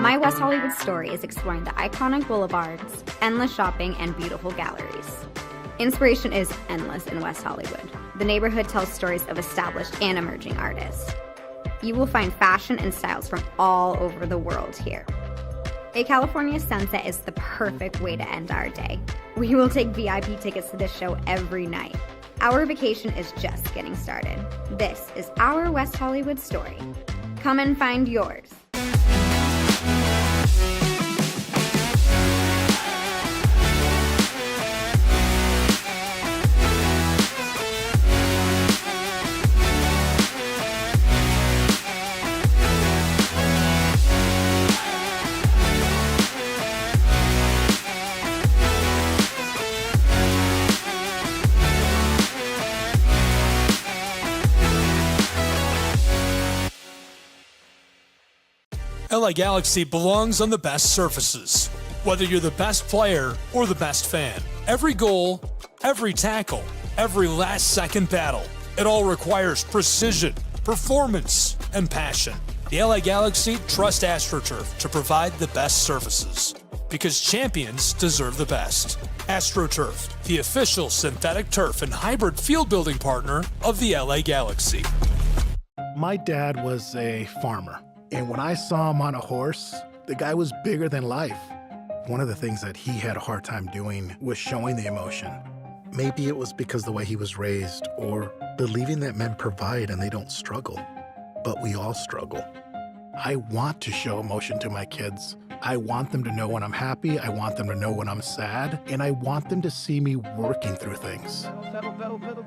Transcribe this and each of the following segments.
My West Hollywood story is exploring the iconic boulevards, endless shopping, and beautiful galleries. Inspiration is endless in West Hollywood. The neighborhood tells stories of established and emerging artists. You will find fashion and styles from all over the world here. A California sunset is the perfect way to end our day. We will take VIP tickets to this show every night. Our vacation is just getting started. This is our West Hollywood story. Come and find yours. LA Galaxy belongs on the best surfaces. Whether you're the best player or the best fan, every goal, every tackle, every last-second battle, it all requires precision, performance, and passion. The LA Galaxy trust AstroTurf to provide the best surfaces, because champions deserve the best. AstroTurf, the official synthetic turf and hybrid field building partner of the LA Galaxy. My dad was a farmer. And when I saw him on a horse, the guy was bigger than life. One of the things that he had a hard time doing was showing the emotion. Maybe it was because the way he was raised, or believing that men provide and they don't struggle. But we all struggle. I want to show emotion to my kids. I want them to know when I'm happy, I want them to know when I'm sad, and I want them to see me working through things.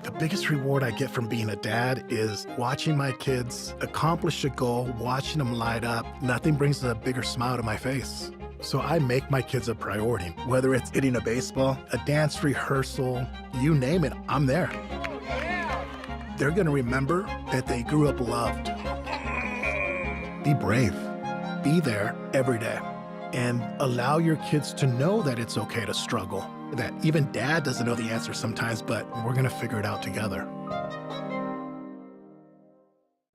The biggest reward I get from being a dad is watching my kids accomplish a goal, watching them light up. Nothing brings a bigger smile to my face. So I make my kids a priority. Whether it's hitting a baseball, a dance rehearsal, you name it, I'm there. They're gonna remember that they grew up loved. Be brave. Be there every day. And allow your kids to know that it's okay to struggle. That even dad doesn't know the answer sometimes, but we're gonna figure it out together.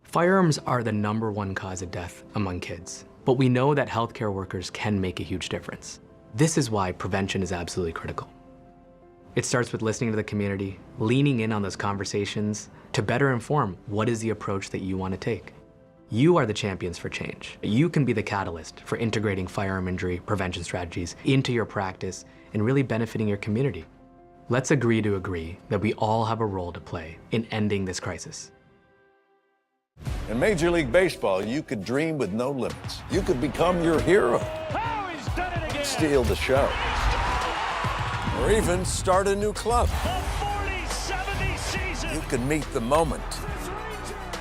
Firearms are the #1 cause of death among kids, but we know that healthcare workers can make a huge difference. This is why prevention is absolutely critical. It starts with listening to the community, leaning in on those conversations to better inform what is the approach that you want to take. You are the champions for change. You can be the catalyst for integrating firearm injury prevention strategies into your practice and really benefiting your community. Let's agree to agree that we all have a role to play in ending this crisis. In Major League Baseball, you could dream with no limits. You could become your hero. Oh, he's done it again. Steal the show. Or even start a new club. The 40-70 season. You could meet the moment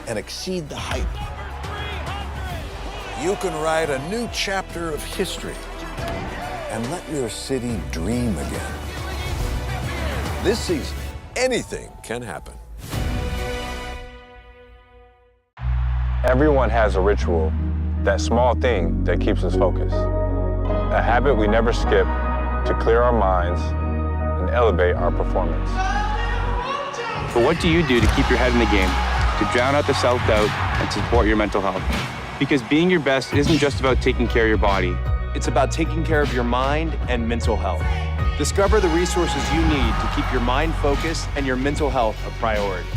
and exceed the hype. You can write a new chapter of history and let your city dream again. This season, anything can happen. Everyone has a ritual, that small thing that keeps us focused. A habit we never skip to clear our minds and elevate our performance. But what do you do to keep your head in the game, to drown out the self-doubt and support your mental health? Because being your best isn't just about taking care of your body. It's about taking care of your mind and mental health. Discover the resources you need to keep your mind focused and your mental health a priority.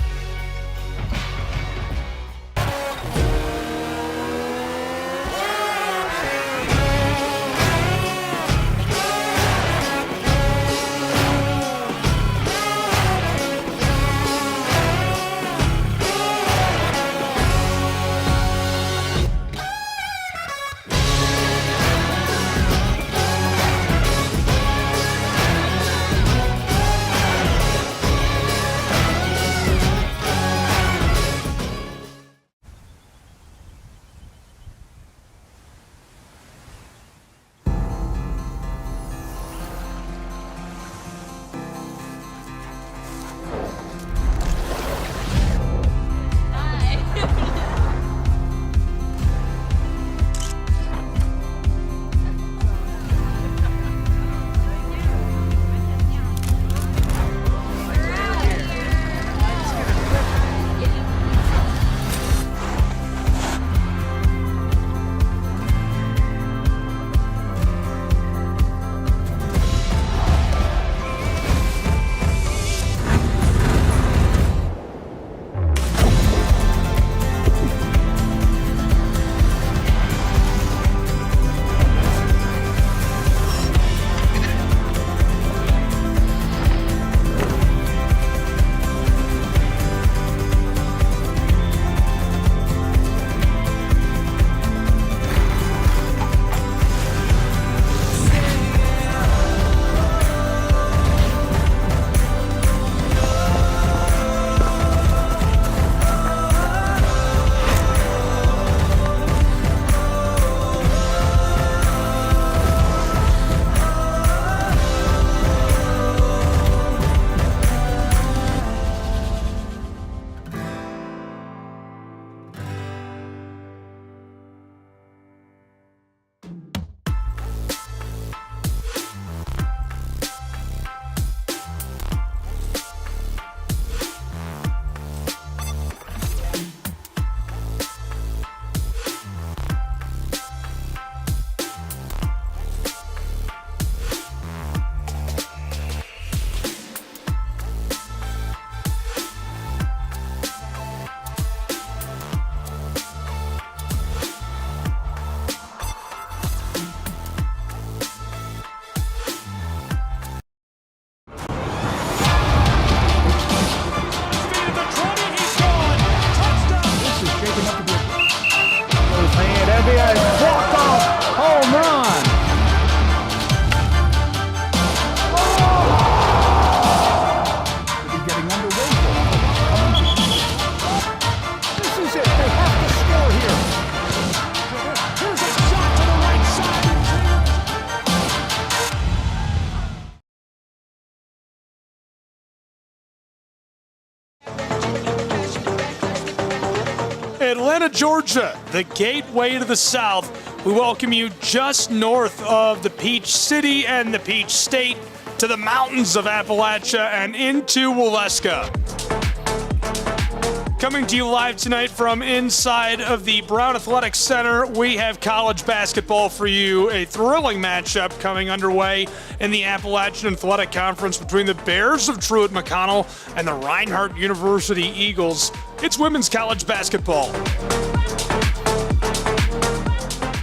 Atlanta, Georgia, the gateway to the South. We welcome you just north of the Peach City and the Peach State to the mountains of Appalachia and into Waleska. Coming to you live tonight from inside of the Brown Athletic Center, we have college basketball for you. A thrilling matchup coming underway in the Appalachian Athletic Conference between the Bears of Truett McConnell and the Reinhardt University Eagles. It's women's college basketball.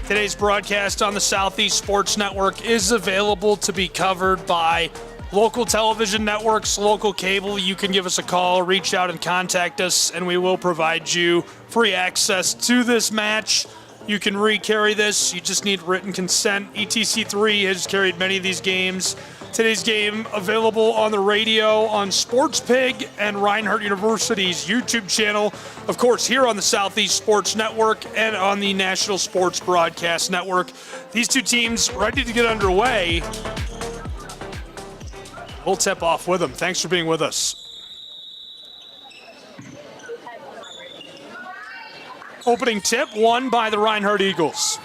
Today's broadcast on the Southeast Sports Network is available to be covered by local television networks, local cable. You can give us a call, reach out and contact us, and we will provide you free access to this match. You can re-carry this. You just need written consent. ETC3 has carried many of these games. Today's game available on the radio, on SportsPig and Reinhardt University's YouTube channel. Of course, here on the Southeast Sports Network and on the National Sports Broadcast Network. These two teams ready to get underway. We'll tip off with them. Thanks for being with us. Opening tip won by the Reinhardt Eagles.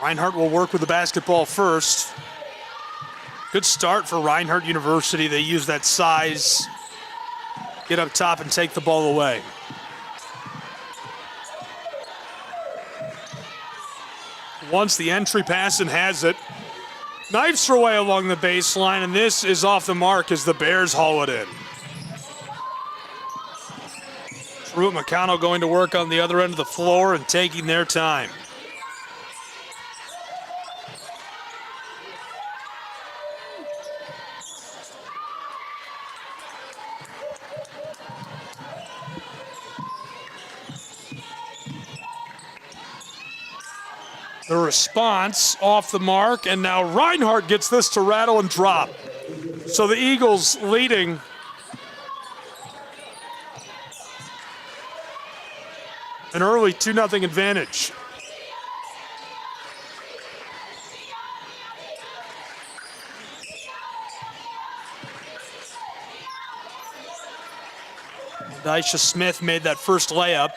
Reinhardt will work with the basketball first. Good start for Reinhardt University. They use that size, get up top and take the ball away. Once the entry pass and has it. Knifes her way along the baseline, and this is off the mark as the Bears haul it in. Truett McConnell going to work on the other end of the floor and taking their time. The response off the mark, and now Reinhardt gets this to rattle and drop. So the Eagles leading. An early 2-0 advantage. Daisha Smith made that first layup.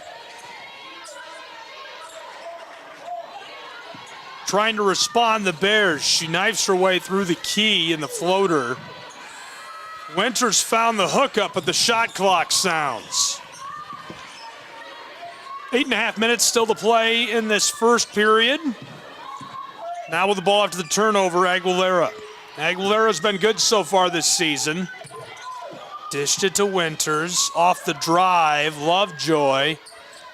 Trying to respond, the Bears. She knifes her way through the key in the floater. Winters found the hookup, but the shot clock sounds. 8.5 minutes still to play in this first period. Now with the ball after the turnover, Aguilera. Aguilera's been good so far this season. Dished it to Winters. Off the drive, Lovejoy.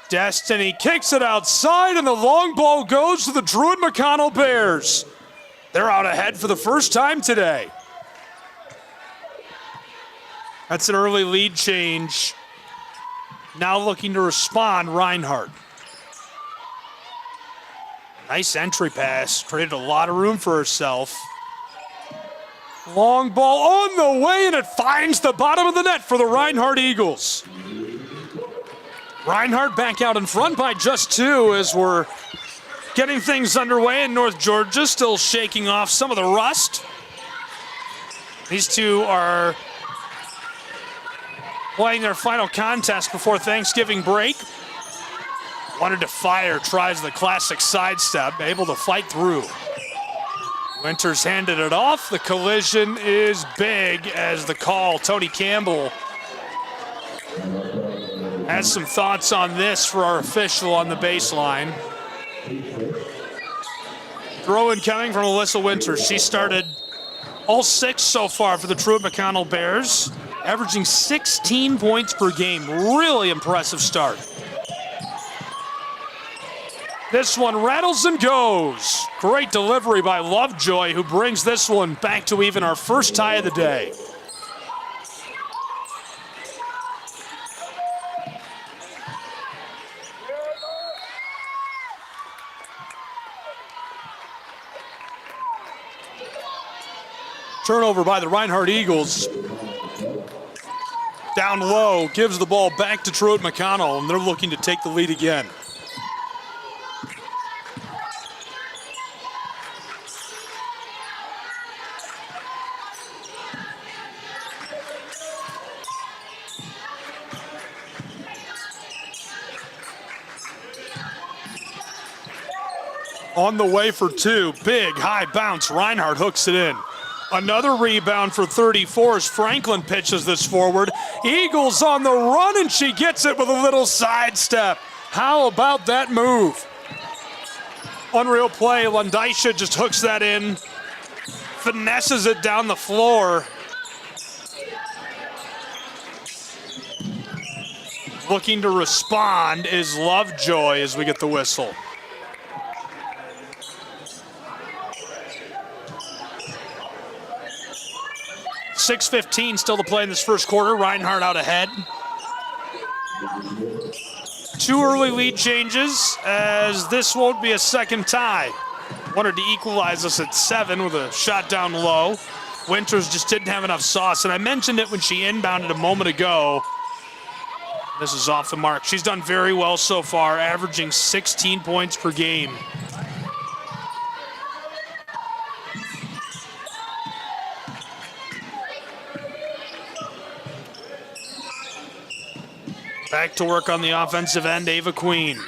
Destiny kicks it outside, and the long ball goes to the Truett McConnell Bears. They're out ahead for the first time today. That's an early lead change. Now looking to respond, Reinhardt. Nice entry pass, created a lot of room for herself. Long ball on the way, and it finds the bottom of the net for the Reinhardt Eagles. Reinhardt back out in front by just 2 as we're getting things underway in North Georgia, still shaking off some of the rust. These two are playing their final contest before Thanksgiving break. Wanted to fire, tries the classic sidestep, able to fight through. Winters handed it off. The collision is big as the call, Tony Campbell, has some thoughts on this for our official on the baseline. Throw-in coming from Alyssa Winters. She started all 6 so far for the Truett McConnell Bears, averaging 16 points per game. Really impressive start. This one rattles and goes. Great delivery by Lovejoy, who brings this one back to even our first tie of the day. Turnover by the Reinhardt Eagles. Down low, gives the ball back to Truett McConnell, and they're looking to take the lead again. On the way for two. Big high bounce. Reinhardt hooks it in. Another rebound for 34 as Franklin pitches this forward. Eagles on the run, and she gets it with a little sidestep. How about that move? Unreal play. Lundaisha just hooks that in. Finesses it down the floor. Looking to respond is Lovejoy as we get the whistle. .6:15 still to play in this first quarter. Reinhardt out ahead. Two early lead changes as this won't be a second tie. Wanted to equalize us at 7 with a shot down low. Winters just didn't have enough sauce, and I mentioned it when she inbounded a moment ago. This is off the mark. She's done very well so far, averaging 16 points per game. Back to work on the offensive end, Ava Queen.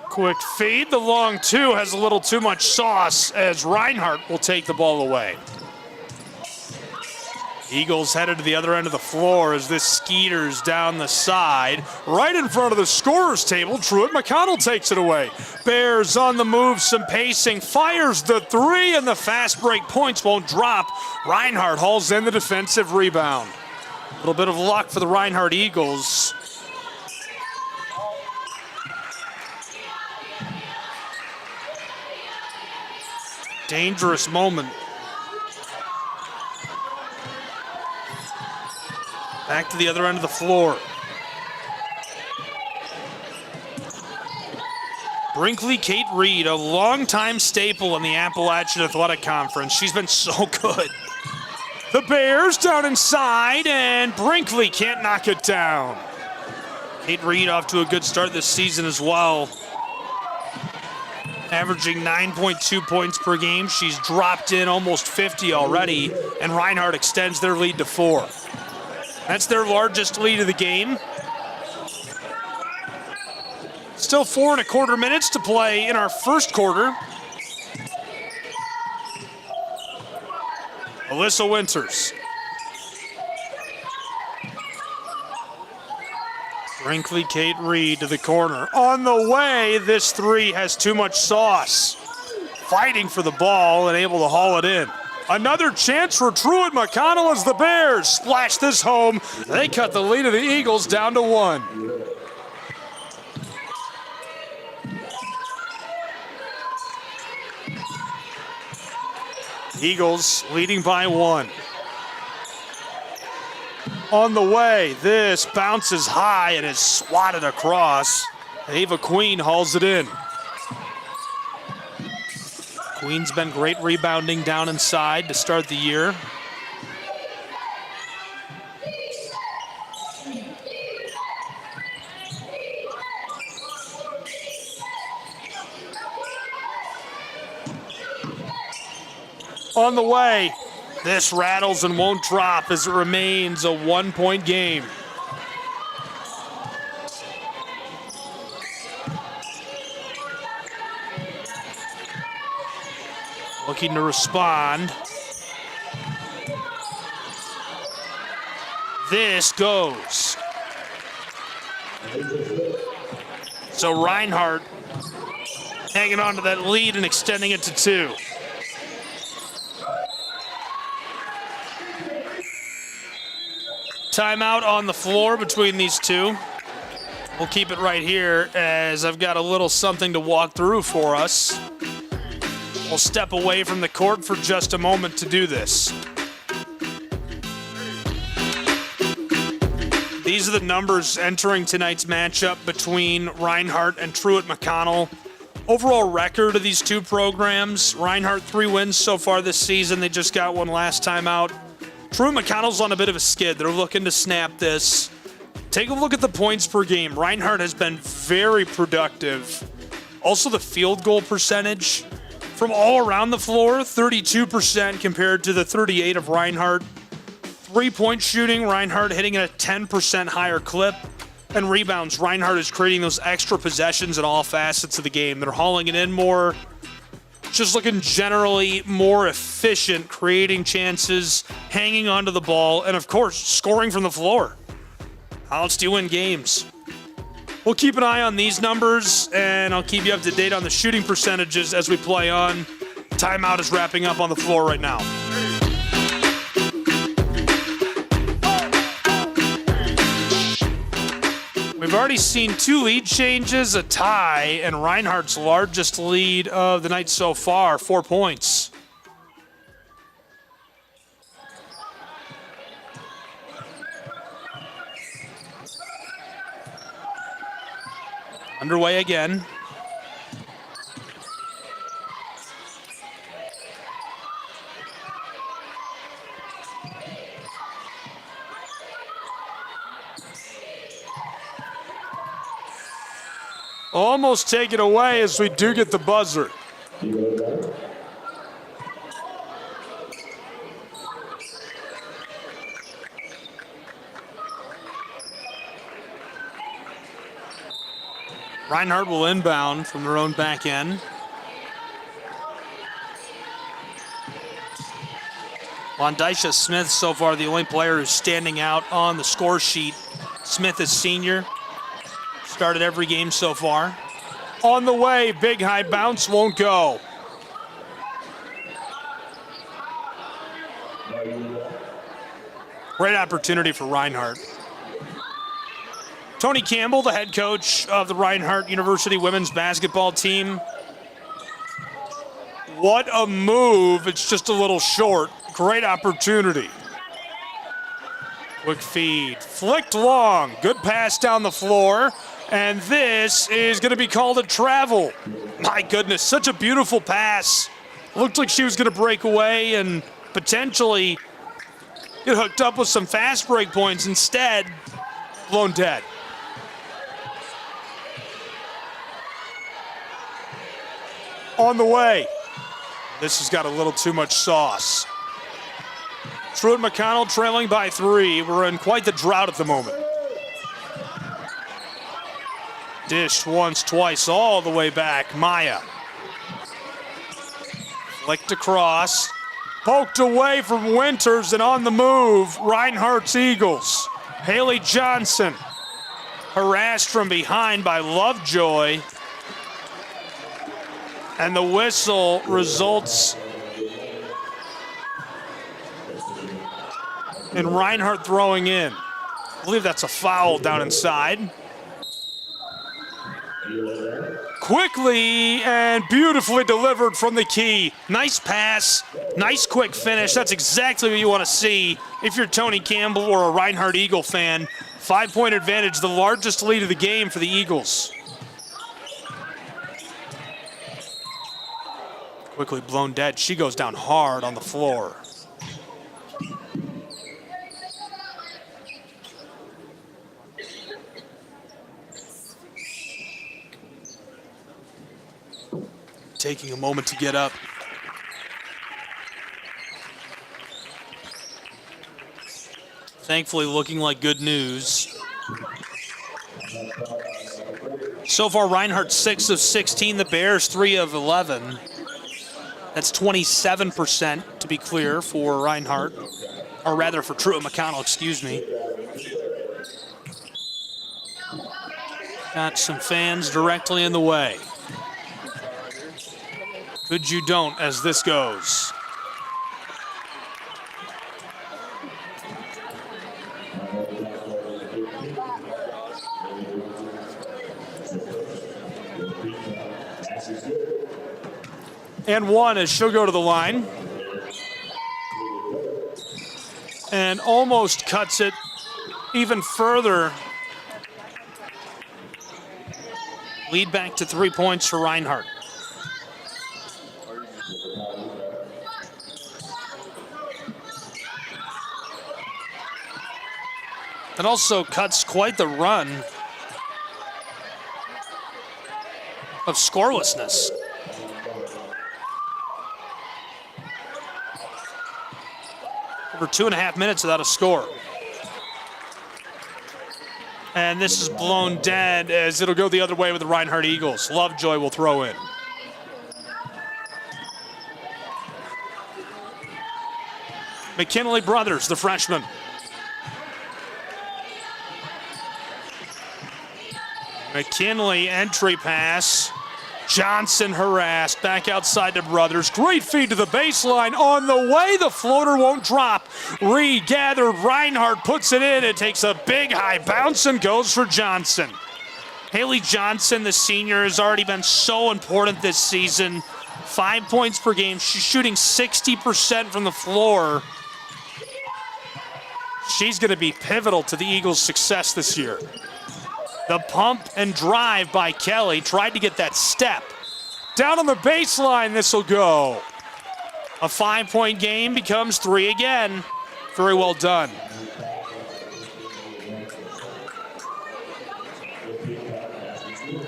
Quick feed, the long two has a little too much sauce as Reinhardt will take the ball away. Eagles headed to the other end of the floor as this skeeters down the side. Right in front of the scorer's table, Truett McConnell takes it away. Bears on the move, some pacing, fires the three, and the fast break points won't drop. Reinhardt hauls in the defensive rebound. A little bit of luck for the Reinhardt Eagles. Dangerous moment. Back to the other end of the floor. Brinkley Kate Reed, a longtime staple in the Appalachian Athletic Conference. She's been so good. The Bears down inside, and Brinkley can't knock it down. Kate Reed off to a good start this season as well. Averaging 9.2 points per game. She's dropped in almost 50 already, and Reinhardt extends their lead to 4. That's their largest lead of the game. Still 4.25 minutes to play in our first quarter. Alyssa Winters. Brinkley Kate Reed to the corner. On the way, this three has too much sauce. Fighting for the ball and able to haul it in. Another chance for Truett McConnell as the Bears splash this home. They cut the lead of the Eagles down to 1. Eagles leading by 1. On the way, this bounces high and is swatted across. Ava Queen hauls it in. Queen's been great rebounding down inside to start the year. On the way, this rattles and won't drop as it remains a 1-point game. Looking to respond. This goes. So Reinhardt hanging on to that lead and extending it to 2. Timeout on the floor between these two. We'll keep it right here as I've got a little something to walk through for us. We'll step away from the court for just a moment to do this. These are the numbers entering tonight's matchup between Reinhardt and Truett McConnell. Overall record of these two programs, Reinhardt 3 wins so far this season. They just got one last time out. Truett McConnell's on a bit of a skid. They're looking to snap this. Take a look at the points per game. Reinhardt has been very productive. Also the field goal percentage from all around the floor, 32% compared to the 38 of Reinhardt. 3-point shooting, Reinhardt hitting at a 10% higher clip. and rebounds. Reinhardt is creating those extra possessions in all facets of the game. They're hauling it in more, just looking generally more efficient, creating chances, hanging onto the ball, and of course, scoring from the floor. How else do you win games? We'll keep an eye on these numbers, and I'll keep you up to date on the shooting percentages as we play on. Timeout is wrapping up on the floor right now. We've already seen 2 lead changes, a tie, and Reinhardt's largest lead of the night so far, 4 points. Underway again. Almost take it away as we do get the buzzer. Reinhardt will inbound from their own back end. Londisha Smith so far the only player who's standing out on the score sheet. Smith is senior. Started every game so far. On the way, big high bounce, won't go. Great opportunity for Reinhardt. Tony Campbell, the head coach of the Reinhardt University women's basketball team. What a move, it's just a little short. Great opportunity. Quick feed, flicked long, good pass down the floor. And this is going to be called a travel. My goodness, such a beautiful pass. Looked like she was going to break away and potentially get hooked up with some fast break points. Instead, blown dead. On the way. This has got a little too much sauce. Truett McConnell trailing by 3. We're in quite the drought at the moment. Dished once, twice, all the way back. Maya. Flicked across. Poked away from Winters, and on the move, Reinhardt's Eagles. Haley Johnson harassed from behind by Lovejoy. And the whistle results in Reinhardt throwing in. I believe that's a foul down inside. Quickly and beautifully delivered from the key. Nice pass, nice quick finish. That's exactly what you want to see if you're Tony Campbell or a Reinhardt Eagle fan. 5-point advantage, the largest lead of the game for the Eagles. Quickly blown dead. She goes down hard on the floor. Taking a moment to get up. Thankfully looking like good news. So far, Reinhardt 6 of 16, the Bears 3 of 11. That's 27% to be clear for Reinhardt, or rather for Truett McConnell, excuse me. Got some fans directly in the way. Good you don't as this goes. And 1 as she'll go to the line. And almost cuts it even further. Lead back to 3 points for Reinhardt. It also cuts quite the run of scorelessness. Over 2.5 minutes without a score. And this is blown dead as it'll go the other way with the Reinhardt Eagles. Lovejoy will throw in. McKinley brothers, the freshman. McKinley entry pass. Johnson harassed, back outside to Brothers. Great feed to the baseline. On the way, the floater won't drop. Regathered, Reinhardt puts it in. It takes a big high bounce and goes for Johnson. Haley Johnson, the senior, has already been so important this season. 5 points per game. She's shooting 60% from the floor. She's going to be pivotal to the Eagles' success this year. The pump and drive by Kelly. Tried to get that step. Down on the baseline, this will go. A 5-point game becomes 3 again. Very well done.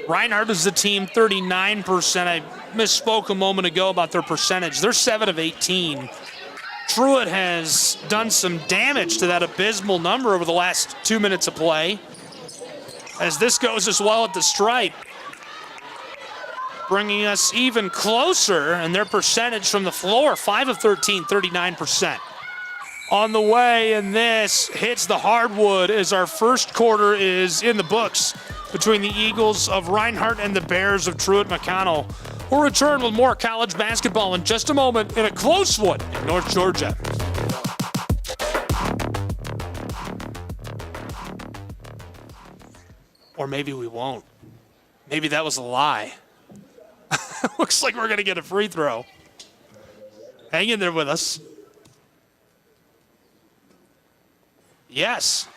Reinhardt is the team 39%. I misspoke a moment ago about their percentage. They're 7 of 18. Truett has done some damage to that abysmal number over the last 2 minutes of play. As this goes as well at the stripe, bringing us even closer, and their percentage from the floor, 5 of 13, 39%. On the way, and this hits the hardwood as our first quarter is in the books between the Eagles of Reinhardt and the Bears of Truett McConnell. We'll return with more college basketball in just a moment in a close one in North Georgia. Or maybe we won't. Maybe that was a lie. Looks like we're going to get a free throw. Hang in there with us. Yes.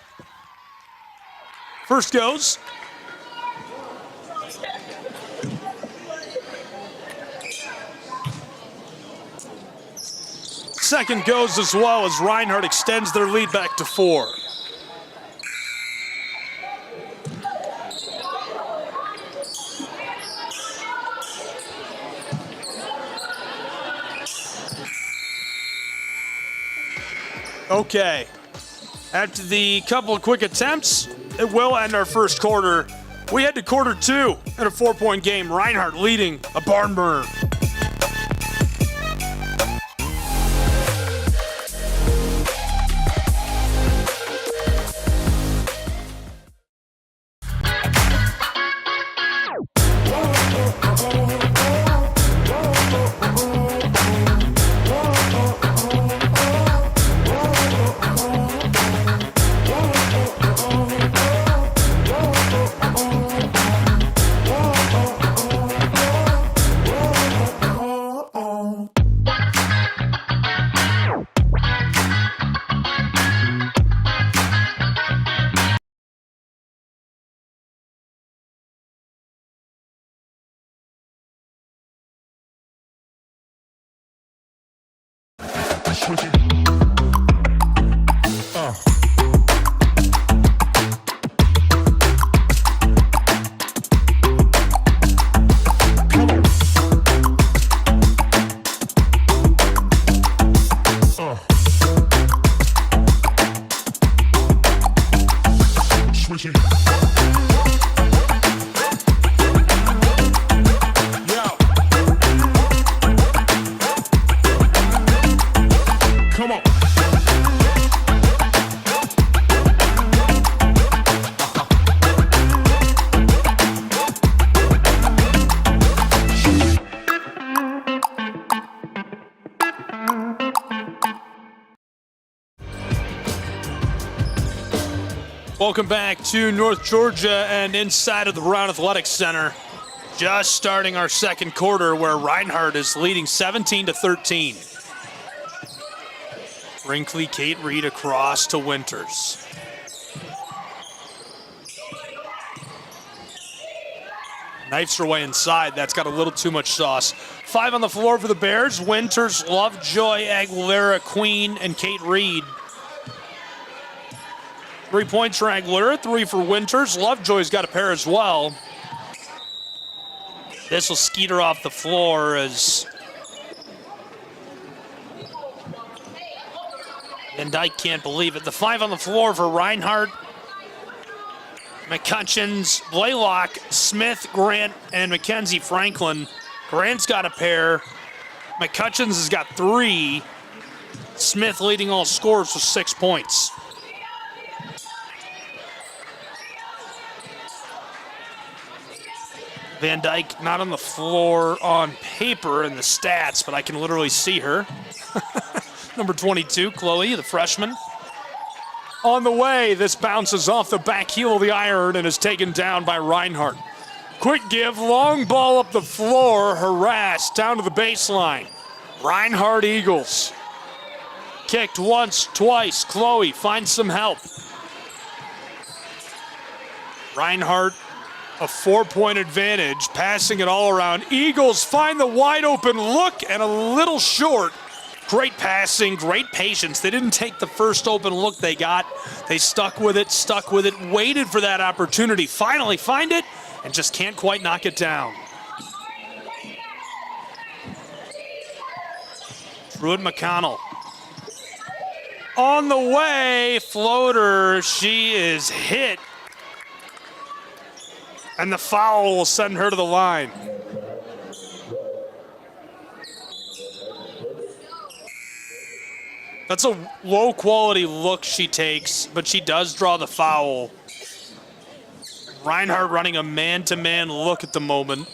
First goes. Second goes as well as Reinhardt extends their lead back to 4. Okay, after the couple of quick attempts, it will end our first quarter. We head to quarter 2 in a 4-point game. Reinhardt leading a barn burner. Welcome back to North Georgia and inside of the Brown Athletics Center. Just starting our second quarter where Reinhardt is leading 17-13. Brinkley, Kate Reed across to Winters. Knifes her way inside. That's got a little too much sauce. 5 on the floor for the Bears. Winters, Lovejoy, Aguilera, Queen, and Kate Reed. 3 points for Aguilera, 3 for Winters. Lovejoy's got a pair as well. This will skeet her off the floor as Van Dyke can't believe it. The 5 on the floor for Reinhardt. McCutcheons, Blaylock, Smith, Grant, and Mackenzie Franklin. Grant's got a pair. McCutcheons has got 3. Smith leading all scorers with 6 points. Van Dyke not on the floor on paper in the stats, but I can literally see her. Number 22, Chloe, the freshman. On the way, this bounces off the back heel of the iron and is taken down by Reinhardt. Quick give, long ball up the floor, harassed down to the baseline. Reinhardt Eagles. Kicked once, twice. Chloe finds some help. Reinhardt, a 4-point advantage, passing it all around. Eagles find the wide open look and a little short. Great passing, great patience. They didn't take the first open look they got. They stuck with it, waited for that opportunity, finally find it, and just can't quite knock it down. Truett McConnell. On the way, floater, she is hit. And the foul will send her to the line. That's a low quality look she takes, but she does draw the foul. Reinhardt running a man-to-man look at the moment.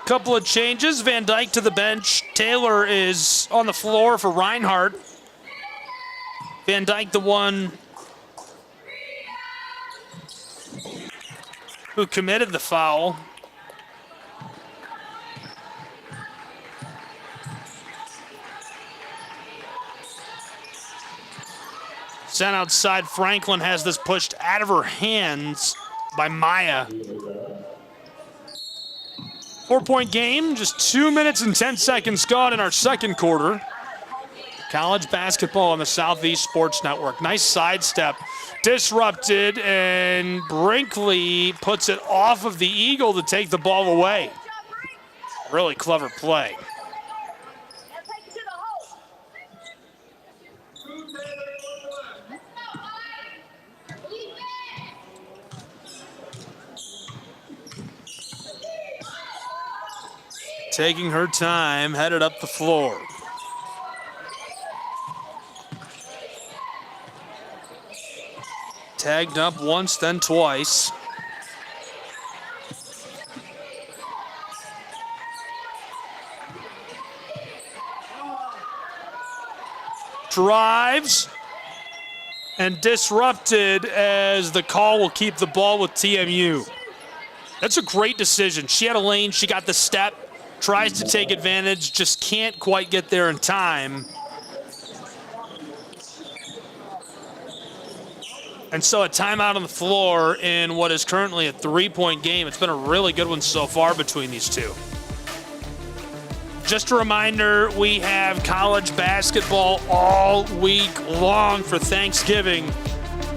Couple of changes, Van Dyke to the bench. Taylor is on the floor for Reinhardt. Van Dyke, the one who committed the foul. Sent outside, Franklin has this pushed out of her hands by Maya. 4-point game, just 2 minutes and 10 seconds gone in our second quarter. College basketball on the Southeast Sports Network. Nice sidestep. Disrupted, and Brinkley puts it off of the Eagle to take the ball away. Really clever play. Taking her time, headed up the floor. Tagged up once, then twice. Drives and disrupted as the call will keep the ball with TMU. That's a great decision. She had a lane, she got the step, tries to take advantage, just can't quite get there in time. And so a timeout on the floor in what is currently a 3-point game. It's been a really good one so far between these two. Just a reminder, we have college basketball all week long for Thanksgiving.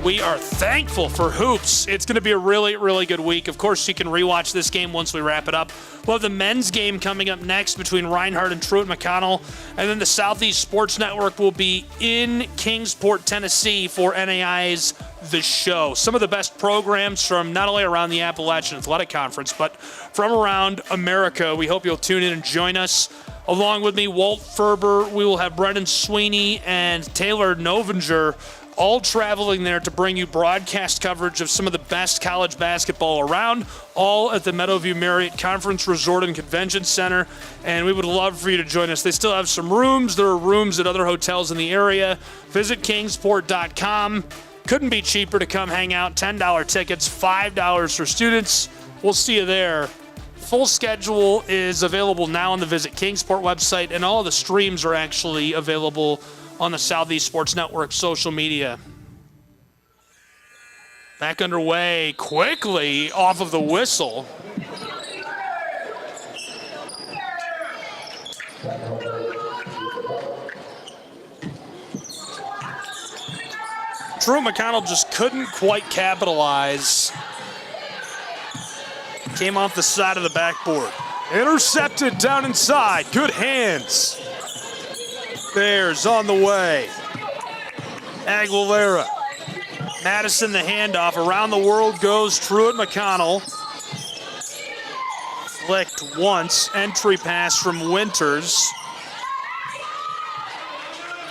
We are thankful for hoops. It's going to be a really, really good week. Of course, you can rewatch this game once we wrap it up. We'll have the men's game coming up next between Reinhardt and Truett McConnell. And then the Southeast Sports Network will be in Kingsport, Tennessee for NAI's The Show. Some of the best programs from not only around the Appalachian Athletic Conference, but from around America. We hope you'll tune in and join us. Along with me, Walt Ferber. We will have Brendan Sweeney and Taylor Novinger all traveling there to bring you broadcast coverage of some of the best college basketball around, all at the Meadowview Marriott Conference Resort and Convention Center. And we would love for you to join us. They still have some rooms. There are rooms at other hotels in the area. Visit kingsport.com. Couldn't be cheaper to come hang out. $10 tickets, $5 for students. We'll see you there. Full schedule is available now on the Visit Kingsport website, and all the streams are actually available on the Southeast Sports Network social media. Back underway quickly off of the whistle. Truett McConnell just couldn't quite capitalize. Came off the side of the backboard. Intercepted down inside. Good hands. Bears on the way. Aguilera. Madison the handoff. Around the world goes Truett McConnell. Flicked once. Entry pass from Winters.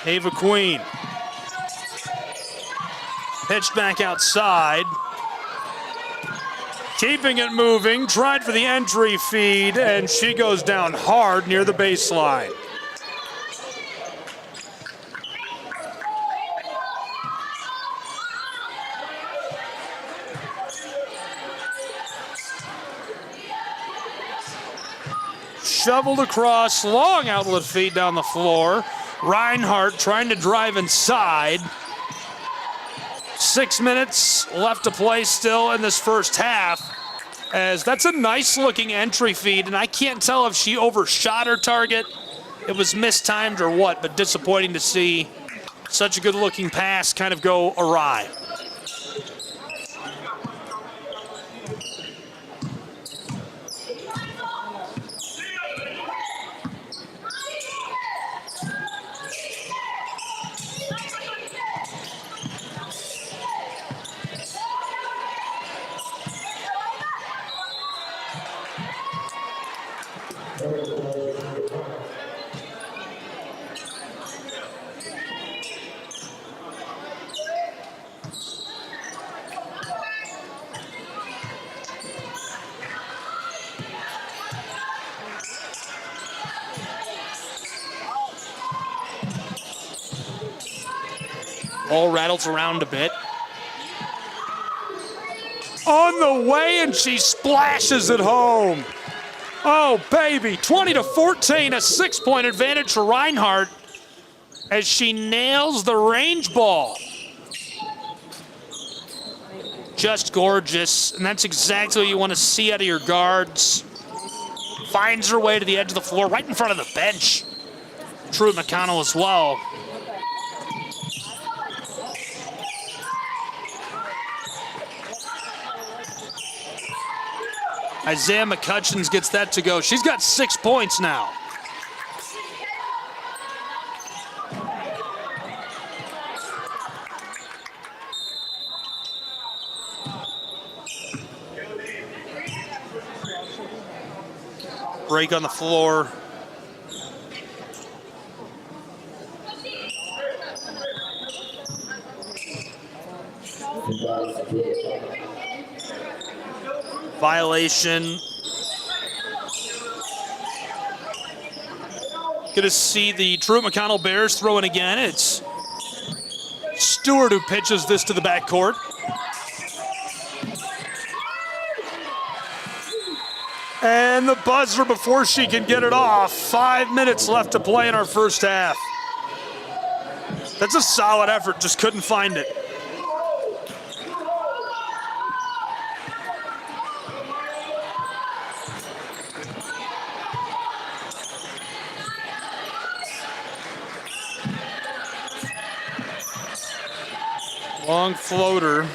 Ava Queen. Pitched back outside. Keeping it moving. Tried for the entry feed, and she goes down hard near the baseline. Shoveled across, long outlet feed down the floor. Reinhardt trying to drive inside. 6 minutes left to play still in this first half, as that's a nice looking entry feed, and I can't tell if she overshot her target, it was mistimed or what, but disappointing to see such a good looking pass kind of go awry. Ball rattles around a bit. On the way, and she splashes it home. Oh, baby, 20-14, a 6-point advantage for Reinhardt as she nails the range ball. Just gorgeous, and that's exactly what you want to see out of your guards. Finds her way to the edge of the floor, right in front of the bench. Truett McConnell as well. Isaiah McCutcheons gets that to go. She's got 6 points now. Break on the floor. Violation. Going to see the Truett McConnell Bears throw in again. It's Stewart who pitches this to the backcourt. And the buzzer before she can get it off. 5 minutes left to play in our first half. That's a solid effort, just couldn't find it. Long floater.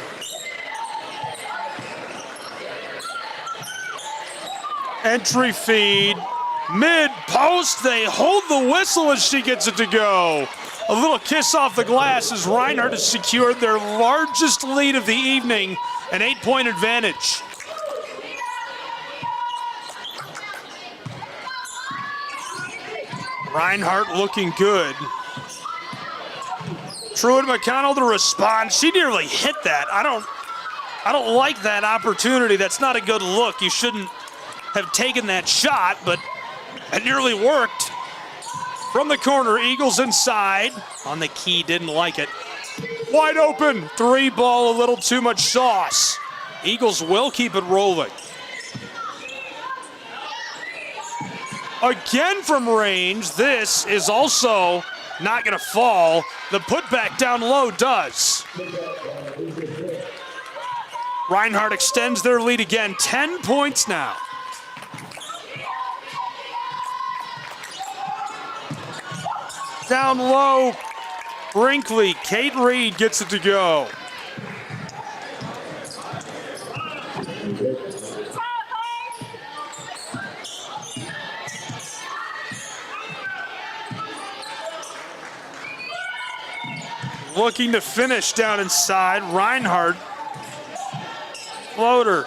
Entry feed. Mid post. They hold the whistle as she gets it to go. A little kiss off the glass as Reinhardt has secured their largest lead of the evening, an 8-point advantage. Reinhardt looking good. Truett McConnell to respond. She nearly hit that. I don't like that opportunity. That's not a good look. You shouldn't have taken that shot, but it nearly worked. From the corner, Eagles inside. On the key, didn't like it. Wide open. 3 ball, a little too much sauce. Eagles will keep it rolling. Again from range. This is also not going to fall. The putback down low does. Reinhardt extends their lead again. 10 points now. Down low, Brinkley. Kate Reed gets it to go. looking to finish down inside. Reinhardt. Floater.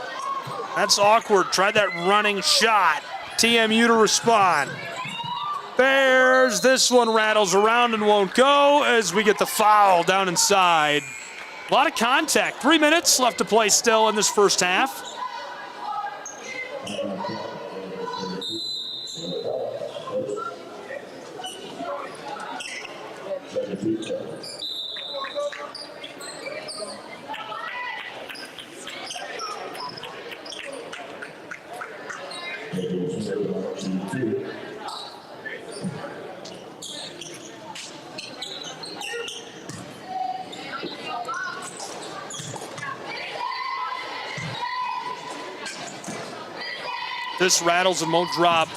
That's awkward. Tried that running shot. TMU to respond. Bears, this one rattles around and won't go as we get the foul down inside. A lot of contact. 3 minutes left to play still in this first half. This rattles and won't drop.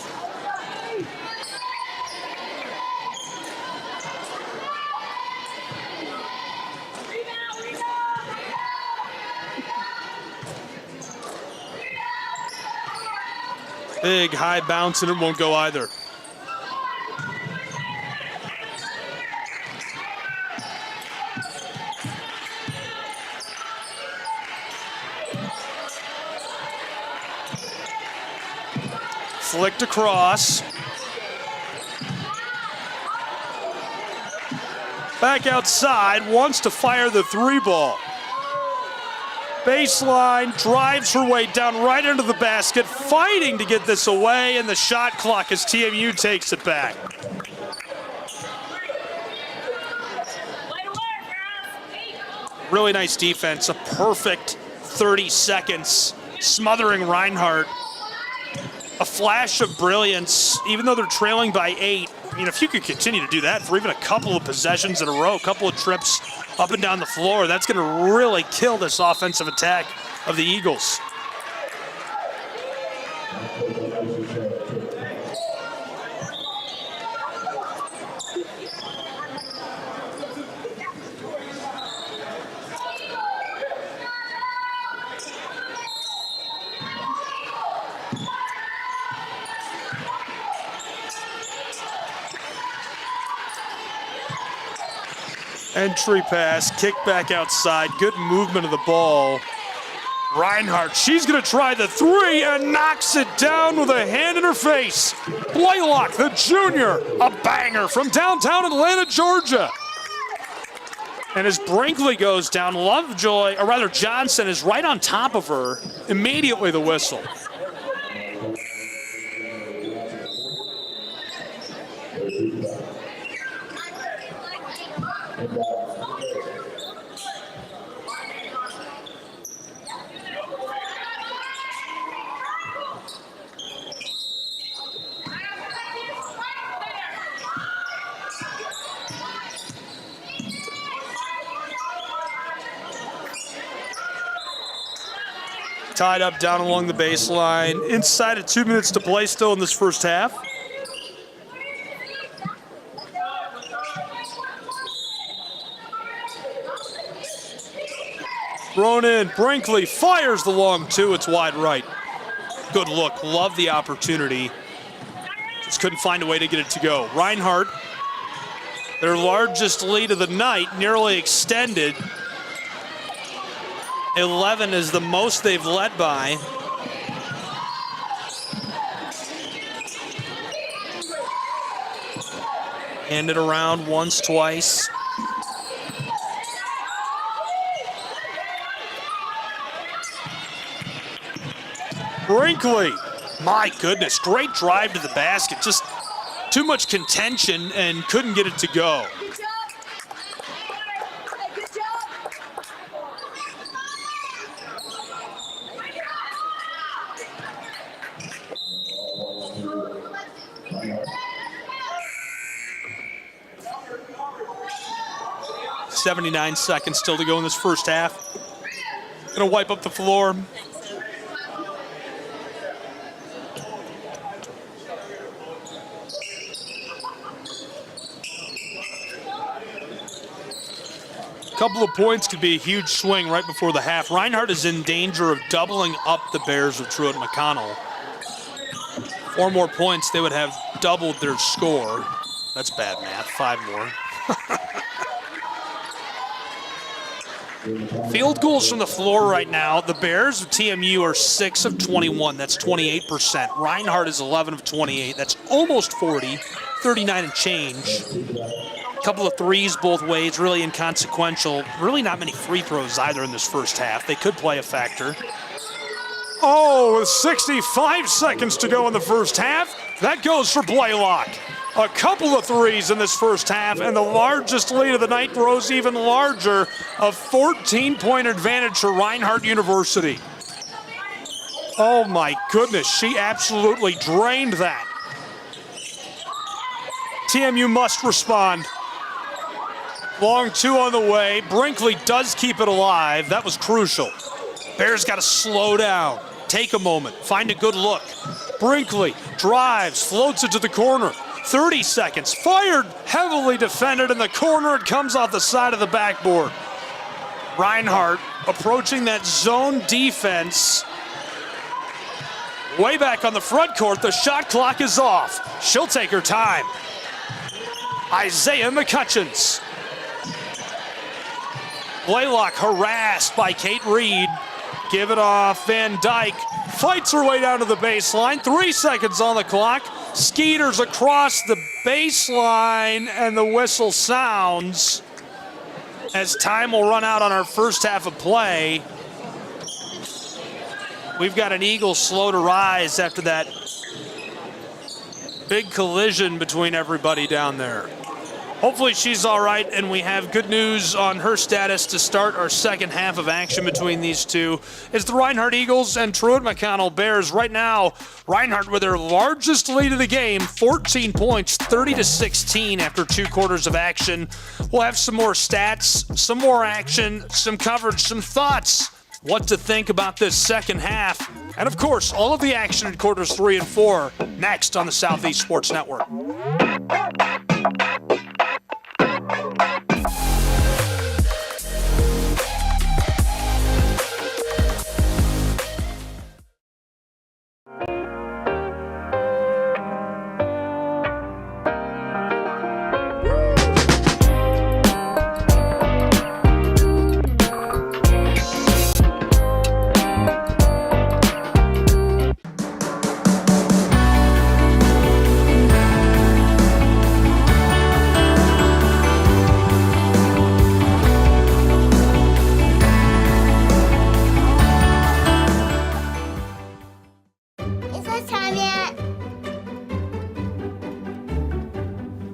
Big high bounce and it won't go either. Flicked across. Back outside, wants to fire the three ball. Baseline, drives her way down right into the basket, fighting to get this away, and the shot clock as TMU takes it back. Really nice defense, a perfect 30 seconds, smothering Reinhardt. A flash of brilliance, even though they're trailing by 8. I mean, if you could continue to do that for even a couple of possessions in a row, a couple of trips up and down the floor, that's going to really kill this offensive attack of the Eagles. Entry pass, kick back outside, good movement of the ball. Reinhardt, she's gonna try the three and knocks it down with a hand in her face. Blaylock, the junior, a banger from downtown Atlanta, Georgia. And as Brinkley goes down, Lovejoy, or rather Johnson, is right on top of her. Immediately the whistle. Tied up down along the baseline. Inside of 2 minutes to play still in this first half. Thrown in, Brinkley fires the long two, it's wide right. Good look, love the opportunity. Just couldn't find a way to get it to go. Reinhardt, their largest lead of the night, nearly extended. 11 is the most they've led by. Hand it around once, twice. Brinkley, my goodness, great drive to the basket. Just too much contention and couldn't get it to go. .79 seconds still to go in this first half. Gonna wipe up the floor. Couple of points could be a huge swing right before the half. Reinhardt is in danger of doubling up the Bears of Truett and McConnell. 4 more points, they would have doubled their score. That's bad math, 5 more. Field goals from the floor right now. The Bears of TMU are 6 of 21. That's 28%. Reinhardt is 11 of 28. That's almost 40, 39 and change. A couple of threes both ways, really inconsequential. Really not many free throws either in this first half. They could play a factor. Oh, with 65 seconds to go in the first half, that goes for Blaylock. A couple of threes in this first half, and the largest lead of the night grows even larger. A 14-point advantage for Reinhardt University. Oh my goodness, she absolutely drained that. TMU must respond. Long two on the way. Brinkley does keep it alive. That was crucial. Bears got to slow down, take a moment, find a good look. Brinkley drives, floats it to the corner. 30 seconds, fired, heavily defended in the corner. It comes off the side of the backboard. Reinhardt approaching that zone defense. Way back on the front court, the shot clock is off. She'll take her time. Isaiah McCutcheons. Blaylock harassed by Kate Reed. Give it off, Van Dyke fights her way down to the baseline. 3 seconds on the clock. Skeeters across the baseline, and the whistle sounds as time will run out on our first half of play. We've got an Eagle slow to rise after that big collision between everybody down there. Hopefully she's all right, and we have good news on her status to start our second half of action between these two. It's the Reinhardt Eagles and Truett McConnell Bears. Right now, Reinhardt with their largest lead of the game, 14 points, 30-16 after 2 quarters of action. We'll have some more stats, some more action, some coverage, some thoughts, what to think about this second half. And of course, all of the action in quarters 3 and 4 next on the Southeast Sports Network.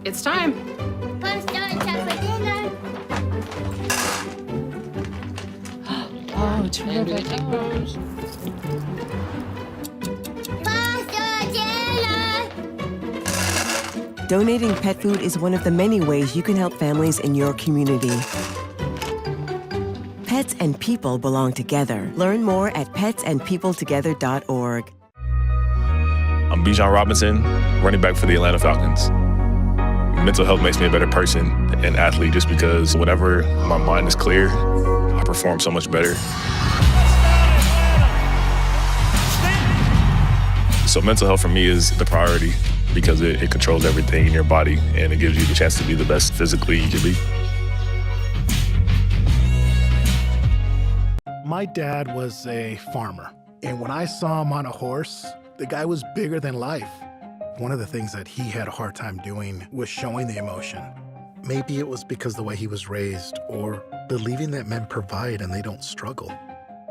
It's time. Oh, terrific. Donating pet food is one of the many ways you can help families in your community. Pets and people belong together. Learn more at petsandpeopletogether.org. I'm Bijan Robinson, running back for the Atlanta Falcons. Mental health makes me a better person and athlete just because whenever my mind is clear, I perform so much better. So mental health for me is the priority because it controls everything in your body and it gives you the chance to be the best physically you can be. My dad was a farmer, and when I saw him on a horse, the guy was bigger than life. One of the things that he had a hard time doing was showing the emotion. Maybe it was because the way he was raised or believing that men provide and they don't struggle.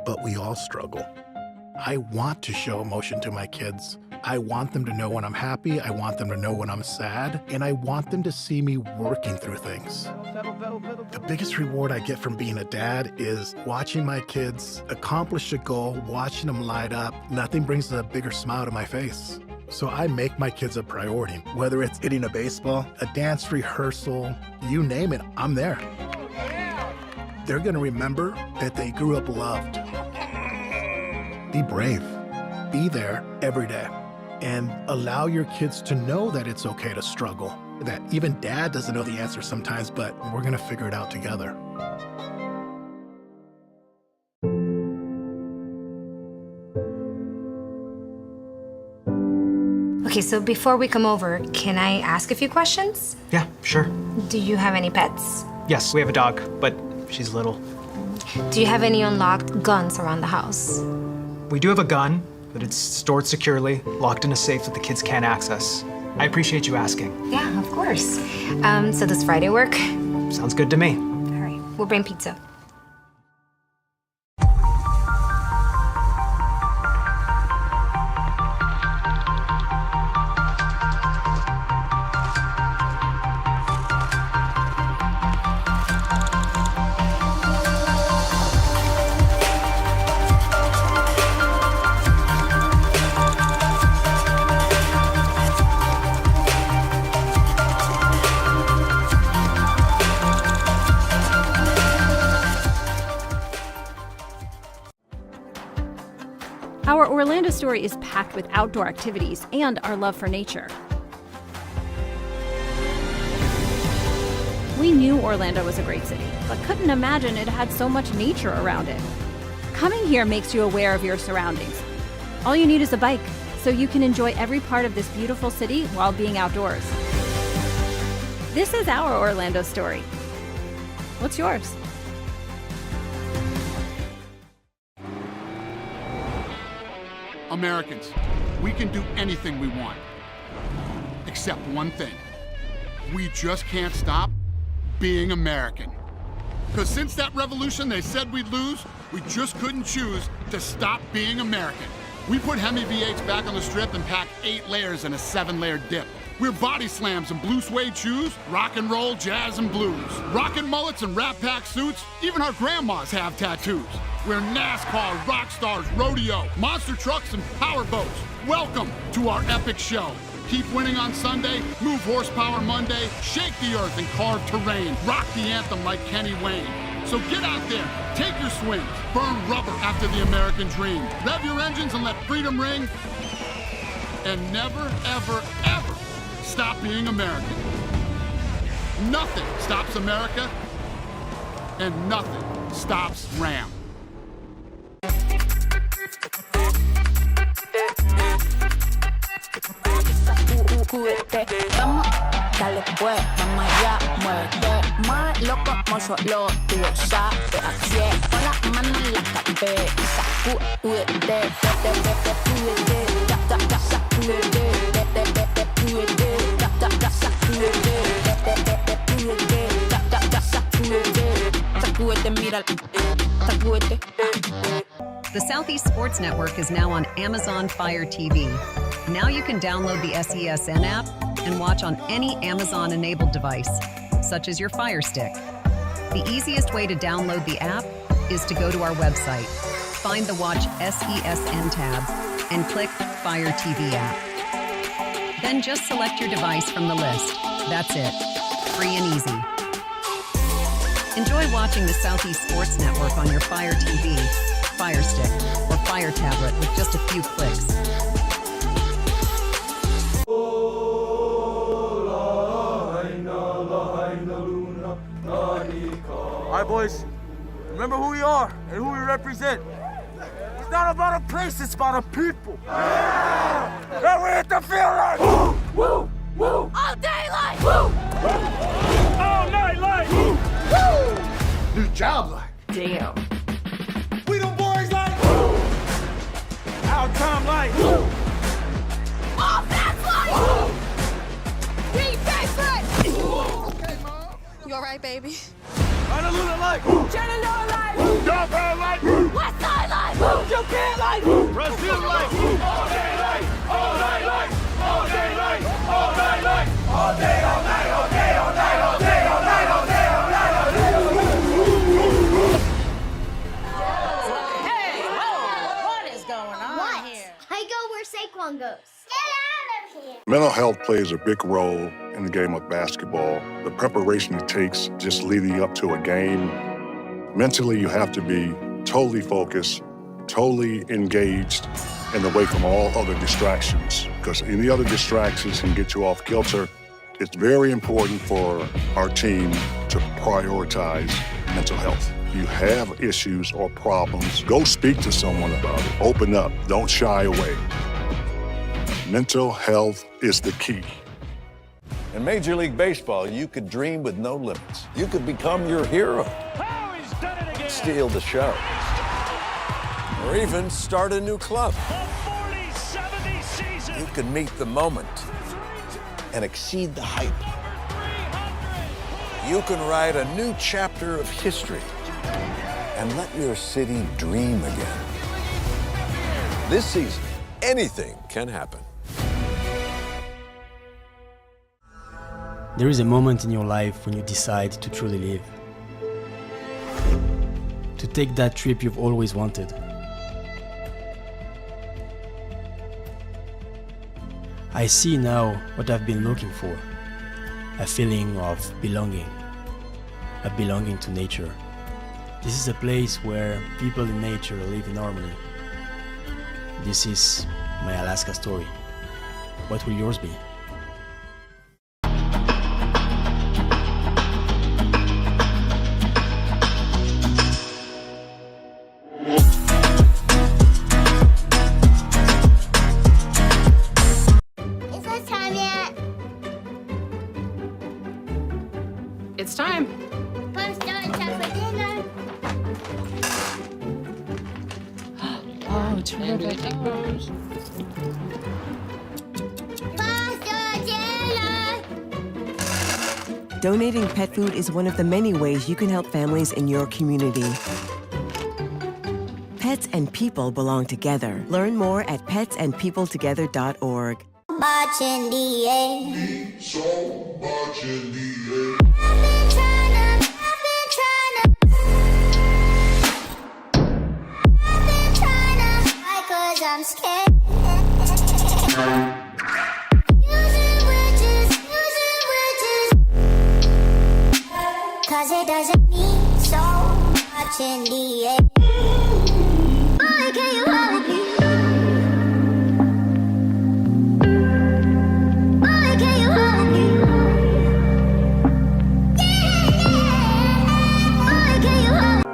But we all struggle. I want to show emotion to my kids. I want them to know when I'm happy, I want them to know when I'm sad, and I want them to see me working through things. The biggest reward I get from being a dad is watching my kids accomplish a goal, watching them light up. Nothing brings a bigger smile to my face. So I make my kids a priority. Whether it's hitting a baseball, a dance rehearsal, you name it, I'm there. They're gonna remember that they grew up loved. Be brave. Be there every day. And allow your kids to know that it's okay to struggle. That even dad doesn't know the answer sometimes, but we're gonna figure it out together. Okay, so before we come over, can I ask a few questions? Yeah, sure. Do you have any pets? Yes, we have a dog, but she's little. Do you have any unlocked guns around the house? We do have a gun, but it's stored securely, locked in a safe that the kids can't access. I appreciate you asking. Yeah, of course. So does Friday work? Sounds good to me. All right, we'll bring pizza. Our Orlando story is packed with outdoor activities and our love for nature. We knew Orlando was a great city, but couldn't imagine it had so much nature around it. Coming here makes you aware of your surroundings. All you need is a bike, so you can enjoy every part of this beautiful city while being outdoors. This is our Orlando story. What's yours? Americans, we can do anything we want, except one thing. We just can't stop being American. Because since that revolution they said we'd lose, we just couldn't choose to stop being American. We put Hemi V8s back on the strip and packed 8 layers in a 7-layer dip. We're body slams and blue suede shoes, rock and roll, jazz and blues. Rockin' mullets and Rat Pack suits, even our grandmas have tattoos. We're NASCAR, rock stars, rodeo, monster trucks and power boats. Welcome to our epic show. Keep winning on Sunday, move horsepower Monday, shake the earth and carve terrain, rock the anthem like Kenny Wayne. So get out there, take your swings, burn rubber after the American dream. Rev your engines and let freedom ring. And never, ever, ever stop being American. Nothing stops America, and nothing stops Ram. Dale pues, vamos allá, muévete más loco como solo tú lo sabes. Así es, con las manos en la cabeza, sacúdete, sacúdete, mira, sacúdete. The Southeast Sports Network is now on Amazon Fire TV. Now you can download the SESN app and watch on any Amazon-enabled device, such as your Fire Stick. The easiest way to download the app is to go to our website, find the Watch SESN tab, and click Fire TV app. Then just select your device from the list. That's it. Free and easy. Enjoy watching the Southeast Sports Network on your Fire TV, Fire Stick, or Fire tablet with just a few clicks. All right, boys, remember who we are and who we represent. It's not about a place, it's about a people. Yeah! And we hit the field like woo, woo, woo. All day like woo, all night like woo, woo. New job like damn. We the boys like woo. Our time like woo. All that's like woo. We favorite. Okay, Mom. You all right, baby? Honolulu like Chattanooga like Downtown like West Side like Japan like Brazil like all day like, all night like, all day like, all night like, all day, all night, all day, all night, all day, all night, all day, all night, all day. Hey, whoa, what is going on here? I go where Saquon goes. Get out of here! Mental health plays a big role in the game of basketball. The preparation it takes just leading up to a game. Mentally, you have to be totally focused, totally engaged, and away from all other distractions, because any other distractions can get you off kilter. It's very important for our team to prioritize mental health. You have issues or problems, go speak to someone about it. Open up, don't shy away. Mental health is the key. In Major League Baseball, you could dream with no limits. You could become your hero. steal the show, or even start a new club. You can meet the moment and exceed the hype. You can write a new chapter of history and let your city dream again. This season, anything can happen. There is a moment in your life when you decide to truly live. To take that trip you've always wanted. I see now what I've been looking for. A feeling of belonging. A belonging to nature. This is a place where people and nature live in harmony. This is my Alaska story. What will yours be? It's time. Oh, terrific. Donating pet food is one of the many ways you can help families in your community. Pets and people belong together. Learn more at petsandpeopletogether.org. Much in the air. So much in the air. I'm scared. Using witches. Cause it doesn't mean so much in the air. Boy, can you hold me? Boy, can you hold me? Boy, can you hold me?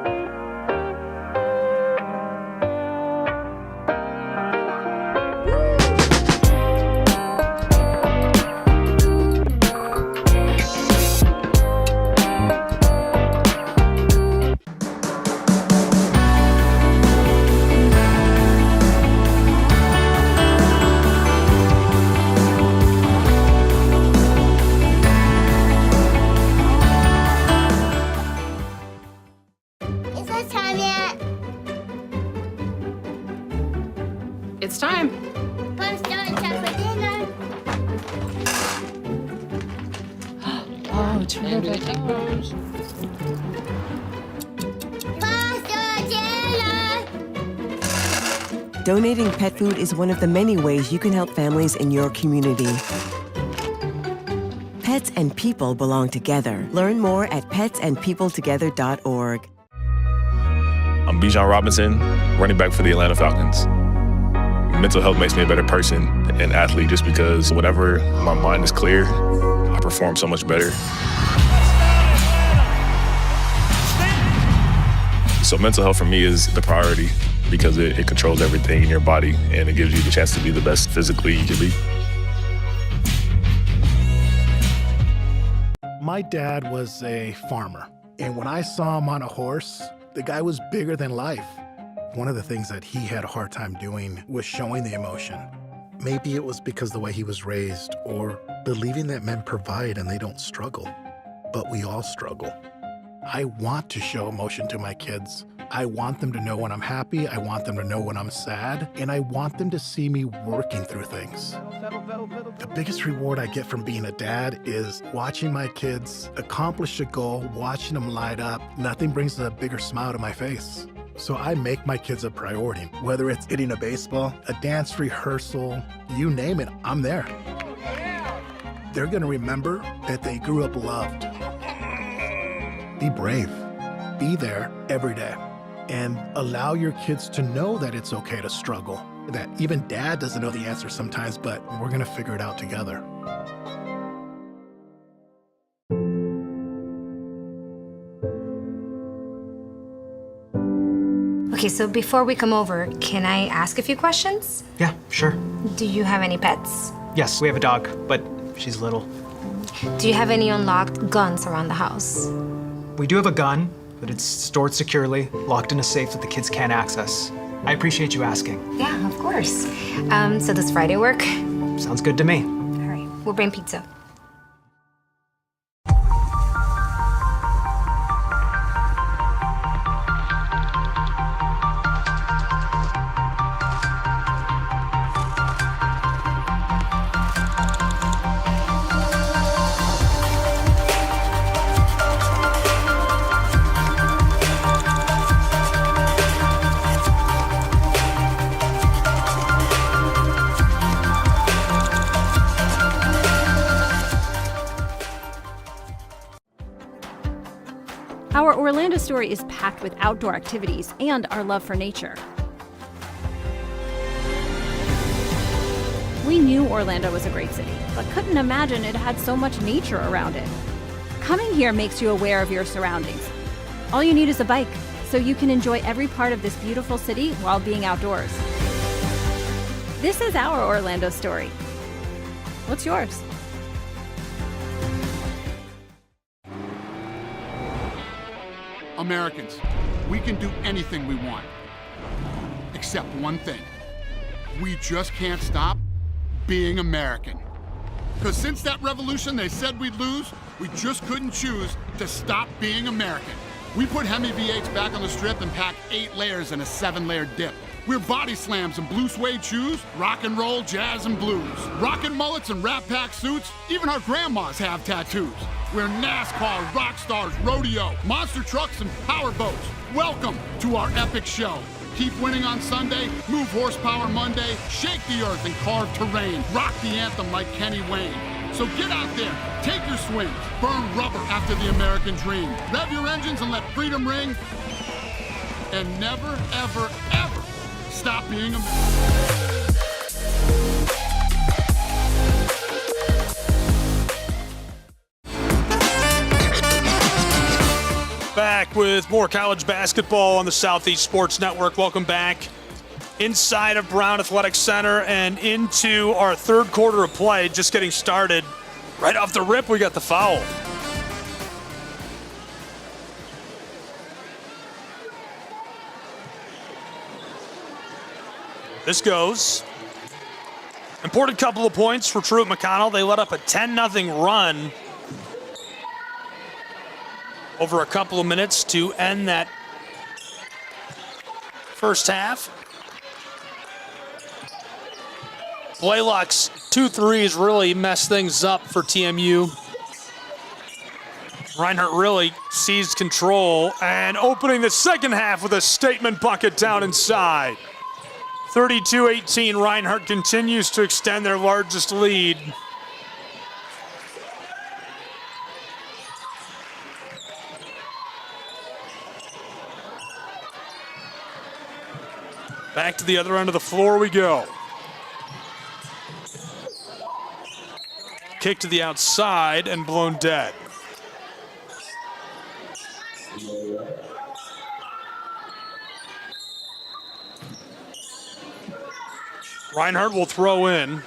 It's time. Oh, terrific. Donating pet food is one of the many ways you can help families in your community. Pets and people belong together. Learn more at petsandpeopletogether.org. I'm Bijan Robinson, running back for the Atlanta Falcons. Mental health makes me a better person and athlete just because whenever my mind is clear, I perform so much better. So mental health for me is the priority because it controls everything in your body and it gives you the chance to be the best physically you can be. My dad was a farmer, and when I saw him on a horse, the guy was bigger than life. One of the things that he had a hard time doing was showing the emotion. Maybe it was because the way he was raised or believing that men provide and they don't struggle. But we all struggle. I want to show emotion to my kids. I want them to know when I'm happy. I want them to know when I'm sad. And I want them to see me working through things. The biggest reward I get from being a dad is watching my kids accomplish a goal, watching them light up. Nothing brings a bigger smile to my face. So I make my kids a priority. Whether it's hitting a baseball, a dance rehearsal, you name it, I'm there. They're gonna remember that they grew up loved. Be brave. Be there every day. And allow your kids to know that it's okay to struggle. That even dad doesn't know the answer sometimes, but we're gonna figure it out together. Okay, so before we come over, can I ask a few questions? Yeah, sure. Do you have any pets? Yes, we have a dog, but she's little. Do you have any unlocked guns around the house? We do have a gun, but it's stored securely, locked in a safe that the kids can't access. I appreciate you asking. Yeah, of course. So does Friday work? Sounds good to me. All right, we'll bring pizza. Our Orlando story is packed with outdoor activities and our love for nature. We knew Orlando was a great city, but couldn't imagine it had so much nature around it. Coming here makes you aware of your surroundings. All you need is a bike, so you can enjoy every part of this beautiful city while being outdoors. This is our Orlando story. What's yours? Americans, we can do anything we want. Except one thing. We just can't stop being American. Because since that revolution they said we'd lose, we just couldn't choose to stop being American. We put Hemi V8s back on the strip and packed 8 layers in a 7-layer dip. We're body slams and blue suede shoes, rock and roll, jazz and blues. Rockin' mullets and Rat Pack suits, even our grandmas have tattoos. We're NASCAR, rock stars, rodeo, monster trucks and power boats. Welcome to our epic show. Keep winning on Sunday, move horsepower Monday, shake the earth and carve terrain, rock the anthem like Kenny Wayne. So get out there, take your swings, burn rubber after the American dream. Rev your engines and let freedom ring. And never, ever, ever stop being American. Back with more college basketball on the Southeast Sports Network. Welcome back inside of Brown Athletic Center and into our third quarter of play. Just getting started. Right off the rip, we got the foul. This goes. Important couple of points for Truett McConnell. They let up a 10-0 run over a couple of minutes to end that first half. Blaylock's 2 threes really messed things up for TMU. Reinhardt really seized control and opening the second half with a statement bucket down inside. 32-18, Reinhardt continues to extend their largest lead. Back to the other end of the floor we go. Kick to the outside and blown dead. Reinhardt will throw in.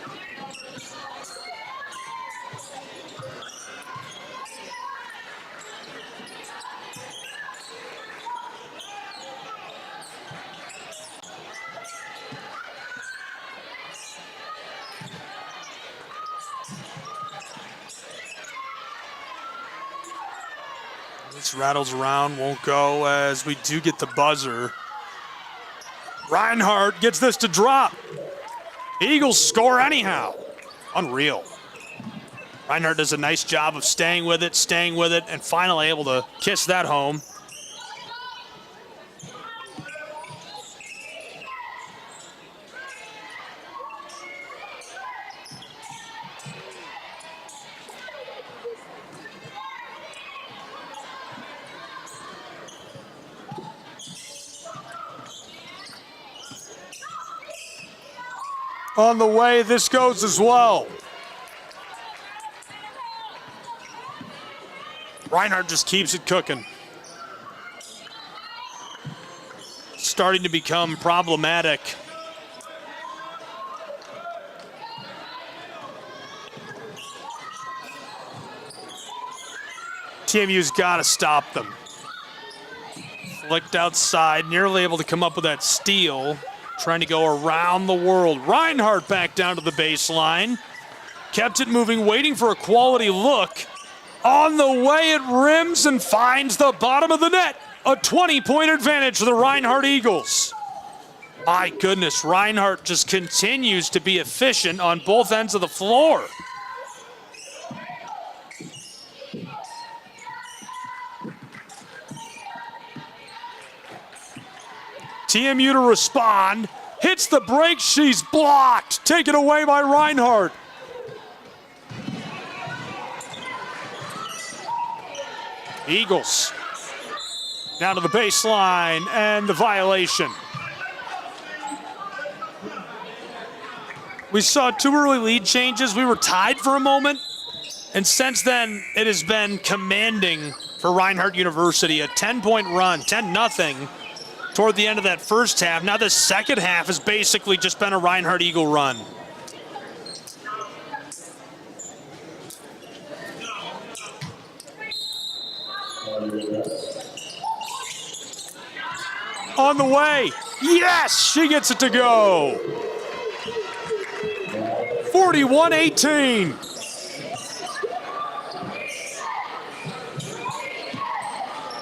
This rattles around, won't go as we do get the buzzer. Reinhardt gets this to drop. Eagles score anyhow. Unreal. Reinhardt does a nice job of staying with it, and finally able to kiss that home. On the way, this goes as well. Reinhardt just keeps it cooking. Starting to become problematic. TMU's got to stop them. Flicked outside, nearly able to come up with that steal. Trying to go around the world. Reinhardt back down to the baseline. Kept it moving, waiting for a quality look. On the way, it rims and finds the bottom of the net. A 20-point advantage for the Reinhardt Eagles. My goodness, Reinhardt just continues to be efficient on both ends of the floor. TMU to respond. Hits the break. She's blocked. Taken away by Reinhardt. Eagles down to the baseline and the violation. We saw 2 early lead changes. We were tied for a moment. And since then, it has been commanding for Reinhardt University. A 10-point run, 10-0. Toward the end of that first half. Now the second half has basically just been a Reinhardt Eagle run. On the way. Yes, she gets it to go. 41-18.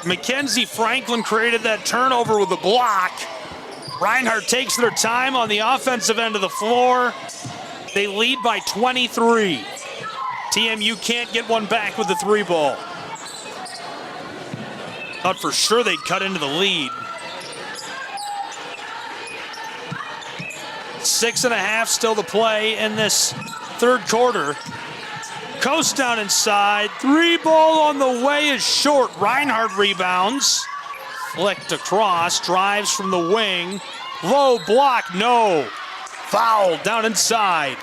Mackenzie Franklin created that turnover with a block. Reinhardt takes their time on the offensive end of the floor. They lead by 23. TMU can't get one back with the 3 ball. Thought for sure they'd cut into the lead. 6.5 still to play in this third quarter. Coast down inside. 3 ball on the way is short. Reinhardt rebounds. Flicked across. Drives from the wing. Low block. No. Foul down inside.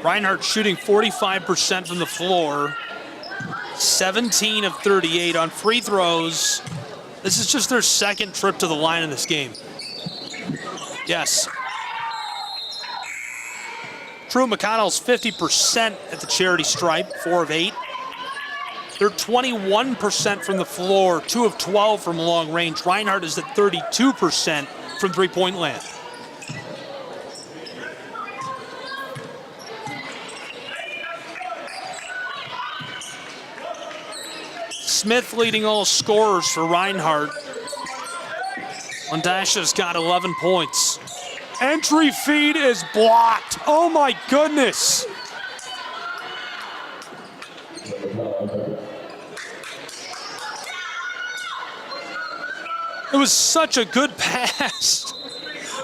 Reinhardt shooting 45% from the floor, 17 of 38 on free throws. This is just their second trip to the line in this game. Yes. Truett McConnell's 50% at the charity stripe, 4 of 8. They're 21% from the floor, 2 of 12 from long range. Reinhardt is at 32% from three-point land. Smith leading all scorers for Reinhardt. Ondasha's got 11 points. Entry feed is blocked. Oh my goodness. It was such a good pass.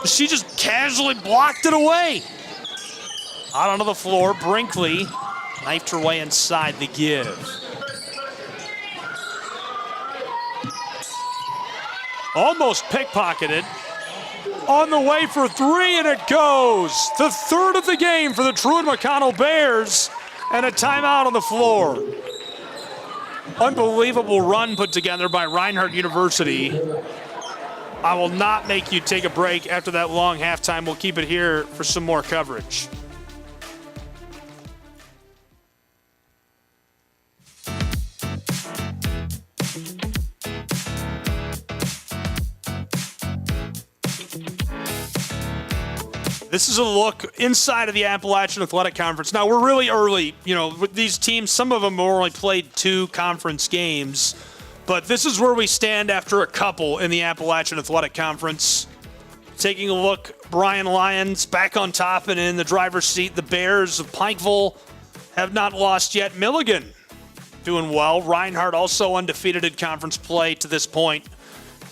She just casually blocked it away. Out onto the floor, Brinkley knifed her way inside the give. Almost pickpocketed. On the way for 3, and it goes. The third of the game for the Truett McConnell Bears, and a timeout on the floor. Unbelievable run put together by Reinhardt University. I will not make you take a break after that long halftime. We'll keep it here for some more coverage. This is a look inside of the Appalachian Athletic Conference. Now, we're really early. You know, with these teams, some of them have only played 2 conference games. But this is where we stand after a couple in the Appalachian Athletic Conference. Taking a look, Brian Lyons back on top and in the driver's seat. The Bears of Pikeville have not lost yet. Milligan doing well. Reinhardt also undefeated in conference play to this point.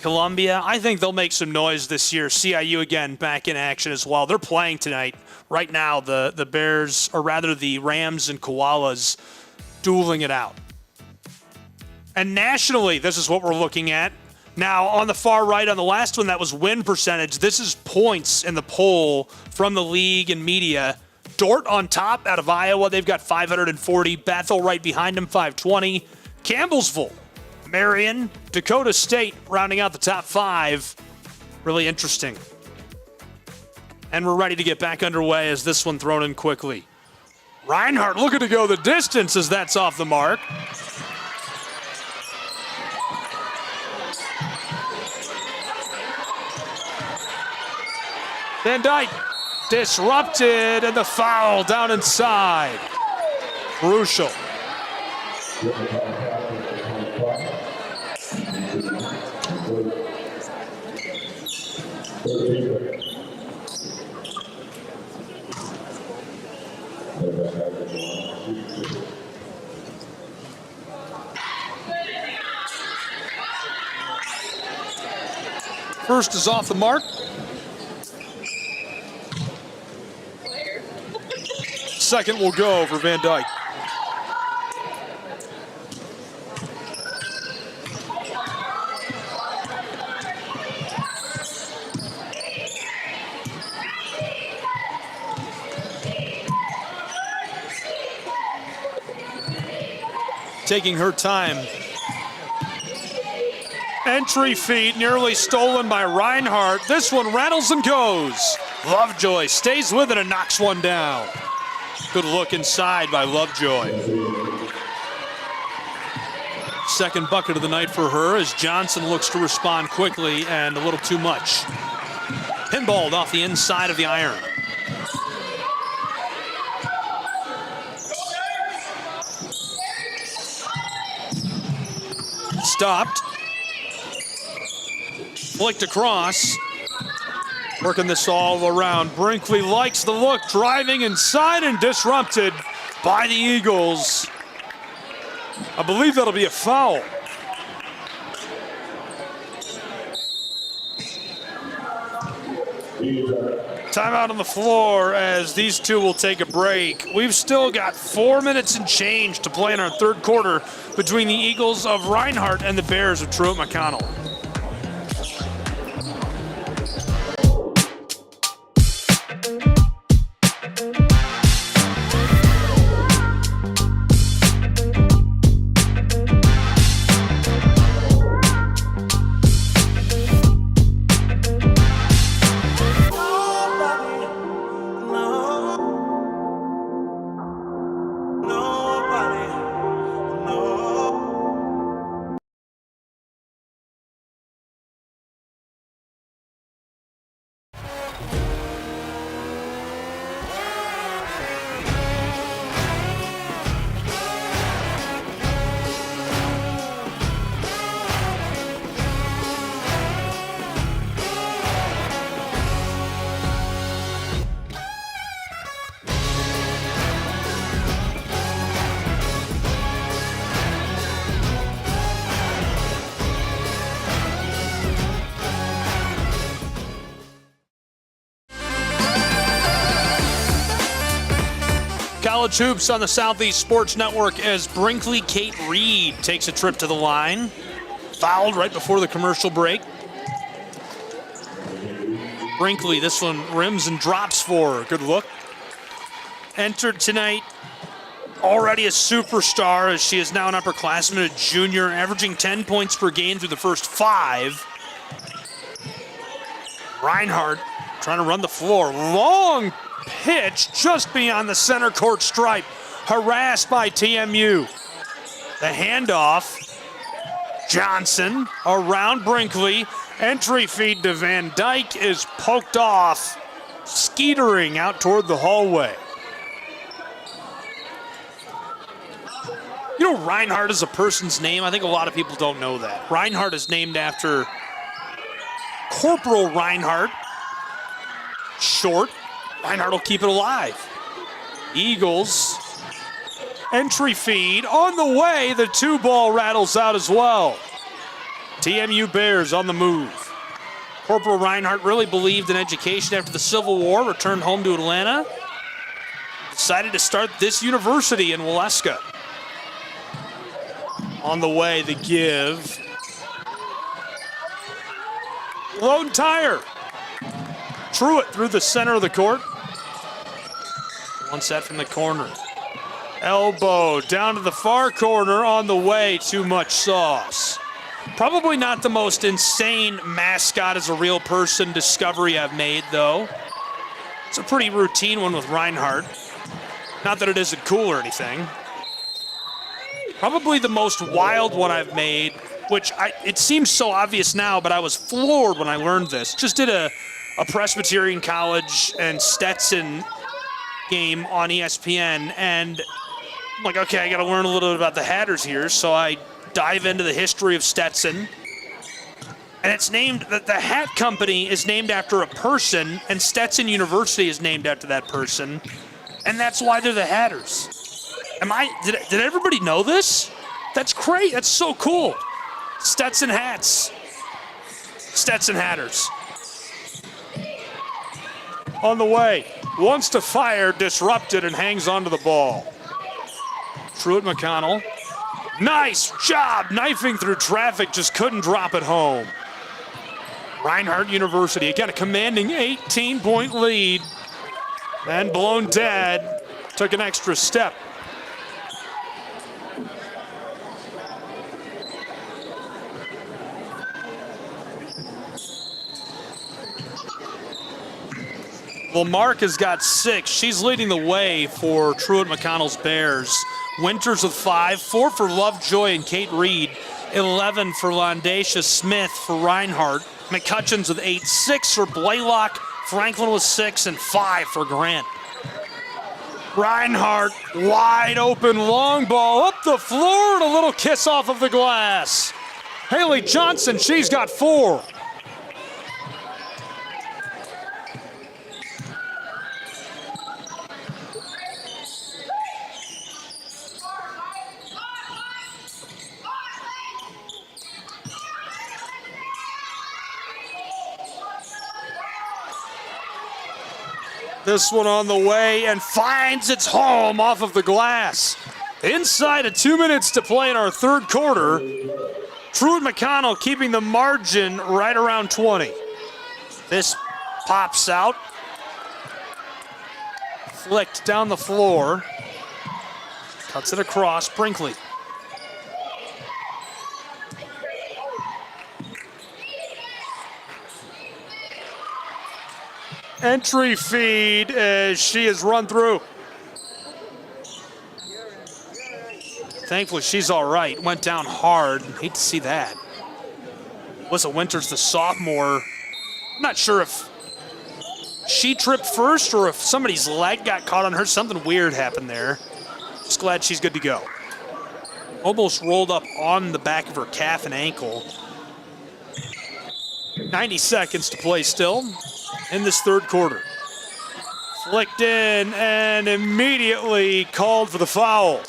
Columbia, I think they'll make some noise this year. CIU again back in action as well. They're playing tonight. Right now, the Bears, or rather the Rams and Koalas, dueling it out. And nationally, this is what we're looking at. Now, on the far right, on the last one, that was win percentage. This is points in the poll from the league and media. Dordt on top out of Iowa. They've got 540. Bethel right behind them, 520. Campbellsville, Marion, Dakota State rounding out the top 5. Really interesting. And we're ready to get back underway as this one thrown in quickly. Reinhardt looking to go the distance as that's off the mark. Van Dyke disrupted, and the foul down inside. Crucial. First is off the mark. Second will go for Van Dyke. Taking her time. Entry feed nearly stolen by Reinhardt. This one rattles and goes. Lovejoy stays with it and knocks one down. Good look inside by Lovejoy. Second bucket of the night for her as Johnson looks to respond quickly and a little too much. Pinballed off the inside of the iron. Stopped. Flicked across. Working this all around. Brinkley likes the look, driving inside and disrupted by the Eagles. I believe that'll be a foul. Timeout on the floor as these two will take a break. We've still got 4 minutes and change to play in our third quarter between the Eagles of Reinhardt and the Bears of Truett McConnell. College hoops on the Southeast Sports Network as Brinkley Kate Reed takes a trip to the line. Fouled right before the commercial break. Brinkley, this one rims and drops for her. Good look. Entered tonight, already a superstar as she is now an upperclassman, a junior, averaging 10 points per game through the first 5. Reinhardt trying to run the floor. Long pitch just beyond the center court stripe. Harassed by TMU. The handoff. Johnson around Brinkley. Entry feed to Van Dyke is poked off. Skeetering out toward the hallway. You know, Reinhardt is a person's name. I think a lot of people don't know that. Reinhardt is named after Corporal Reinhardt. Short. Reinhardt will keep it alive. Eagles. Entry feed on the way. The 2-ball rattles out as well. TMU Bears on the move. Corporal Reinhardt really believed in education after the Civil War, returned home to Atlanta. Decided to start this university in Waleska. On the way, the give. Lone tire. Truett through the center of the court. One set from the corner. Elbow down to the far corner on the way. Too much sauce. Probably not the most insane mascot as a real person discovery I've made, though. It's a pretty routine one with Reinhardt. Not that it isn't cool or anything. Probably the most wild one I've made, which it seems so obvious now, but I was floored when I learned this. Just did a Presbyterian College and Stetson game on ESPN, and I'm like, okay, I got to learn a little bit about the Hatters here, so I dive into the history of Stetson. And it's named, the hat company is named after a person, and Stetson University is named after that person, and that's why they're the Hatters. Did everybody know this? That's great, that's so cool. Stetson hats. Stetson Hatters. On the way, wants to fire, disrupted, and hangs onto the ball. Truett McConnell. Nice job knifing through traffic, just couldn't drop it home. Reinhardt University, again, a commanding 18-point lead. And blown dead, took an extra step. Well, Mark has got 6. She's leading the way for Truett McConnell's Bears. Winters with 5, 4 for Lovejoy and Kate Reed, 11 for Londacia Smith for Reinhardt, McCutcheons with 8, 6 for Blaylock, Franklin with 6, and 5 for Grant. Reinhardt, wide open, long ball up the floor, and a little kiss off of the glass. Haley Johnson, she's got 4. This one on the way and finds its home off of the glass. Inside of 2 minutes to play in our third quarter. Truett McConnell keeping the margin right around 20. This pops out. Flicked down the floor. Cuts it across, Brinkley. Entry feed as she is run through. Thankfully, she's all right. Went down hard. Hate to see that. Alyssa Winters, the sophomore. I'm not sure if she tripped first or if somebody's leg got caught on her. Something weird happened there. Just glad she's good to go. Almost rolled up on the back of her calf and ankle. 90 seconds to play still in this third quarter. Flicked in and immediately called for the foul.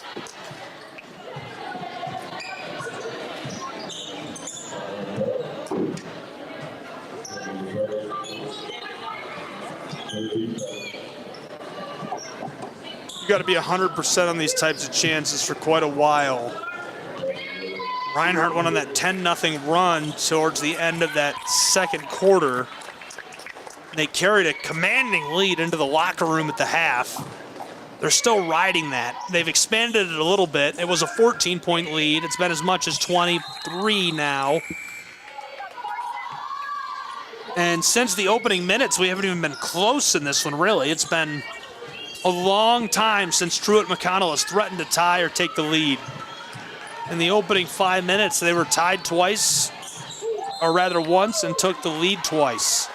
You got to be 100% on these types of chances for quite a while. Reinhardt went on that 10-0 run towards the end of that second quarter. They carried a commanding lead into the locker room at the half. They're still riding that. They've expanded it a little bit. It was a 14-point lead. It's been as much as 23 now. And since the opening minutes, we haven't even been close in this one, really. It's been a long time since Truett McConnell has threatened to tie or take the lead. In the opening 5 minutes, they were tied twice, or rather once, and took the lead twice.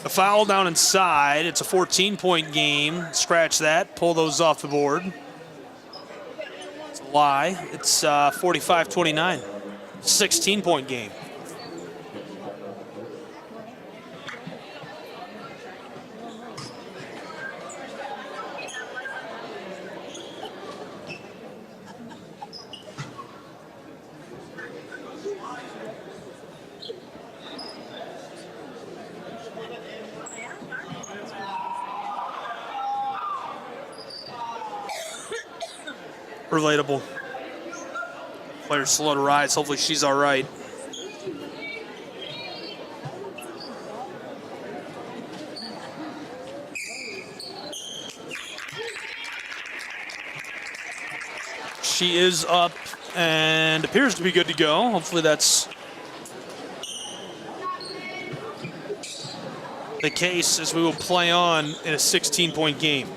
A foul down inside. It's a 14-point game. Scratch that. Pull those off the board. It's a lie. It's 45-29. 16-point game. Relatable. Player's slow to rise. Hopefully she's all right. She is up and appears to be good to go. Hopefully that's the case as we will play on in a 16-point game.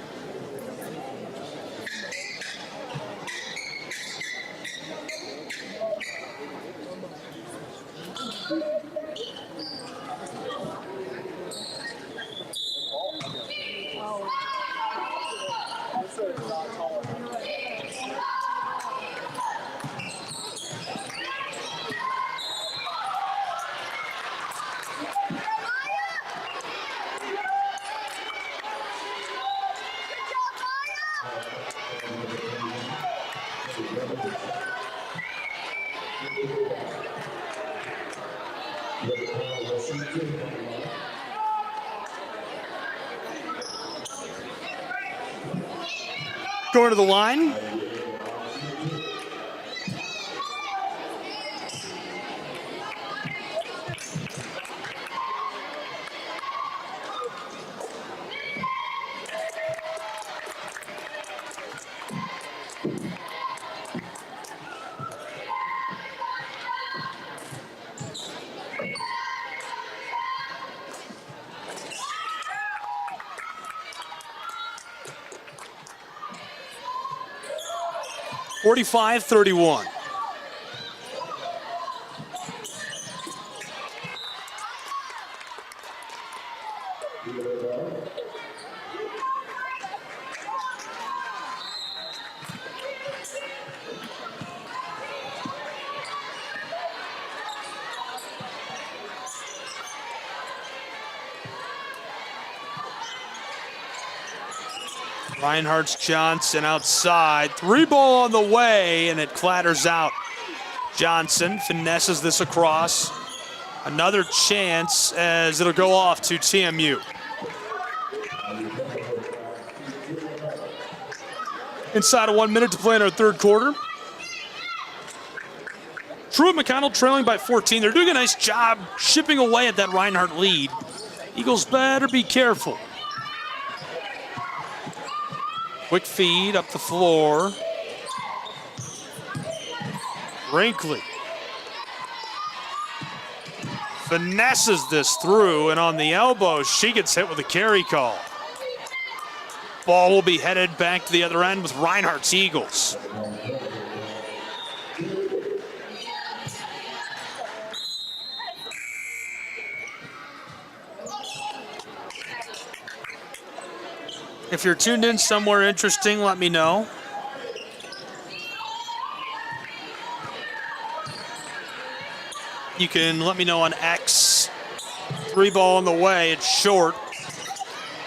Going to the line. (45-31). Reinhardt's Johnson outside. 3-ball on the way, and it clatters out. Johnson finesses this across. Another chance as it'll go off to TMU. Inside of 1 minute to play in our third quarter. Truett McConnell trailing by 14. They're doing a nice job chipping away at that Reinhardt lead. Eagles better be careful. Quick feed up the floor. Brinkley finesses this through, and on the elbow, she gets hit with a carry call. Ball will be headed back to the other end with Reinhardt's Eagles. If you're tuned in somewhere interesting, let me know. You can let me know on X. 3-ball on the way, it's short.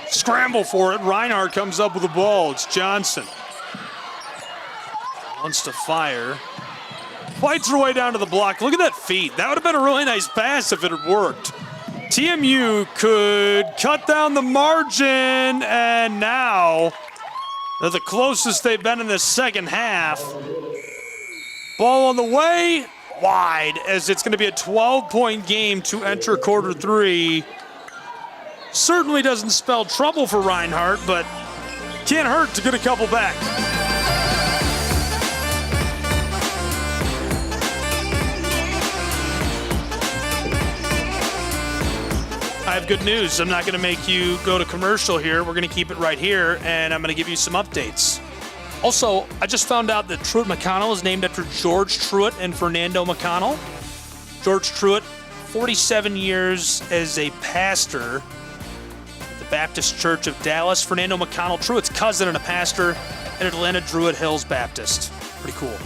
Scramble for it, Reinhardt comes up with the ball, it's Johnson. Wants to fire. Fights her way down to the block, look at that feed. That would have been a really nice pass if it had worked. TMU could cut down the margin, and now they're the closest they've been in the second half. Ball on the way, wide, as it's going to be a 12-point game to enter quarter three. Certainly doesn't spell trouble for Reinhardt, but can't hurt to get a couple back. I have good news. I'm not going to make you go to commercial here. We're going to keep it right here, and I'm going to give you some updates. Also, I just found out that Truett McConnell is named after George Truett and Fernando McConnell. George Truett, 47 years as a pastor at the Baptist Church of Dallas. Fernando McConnell, Truett's cousin and a pastor at Atlanta Druid Hills Baptist. Pretty cool.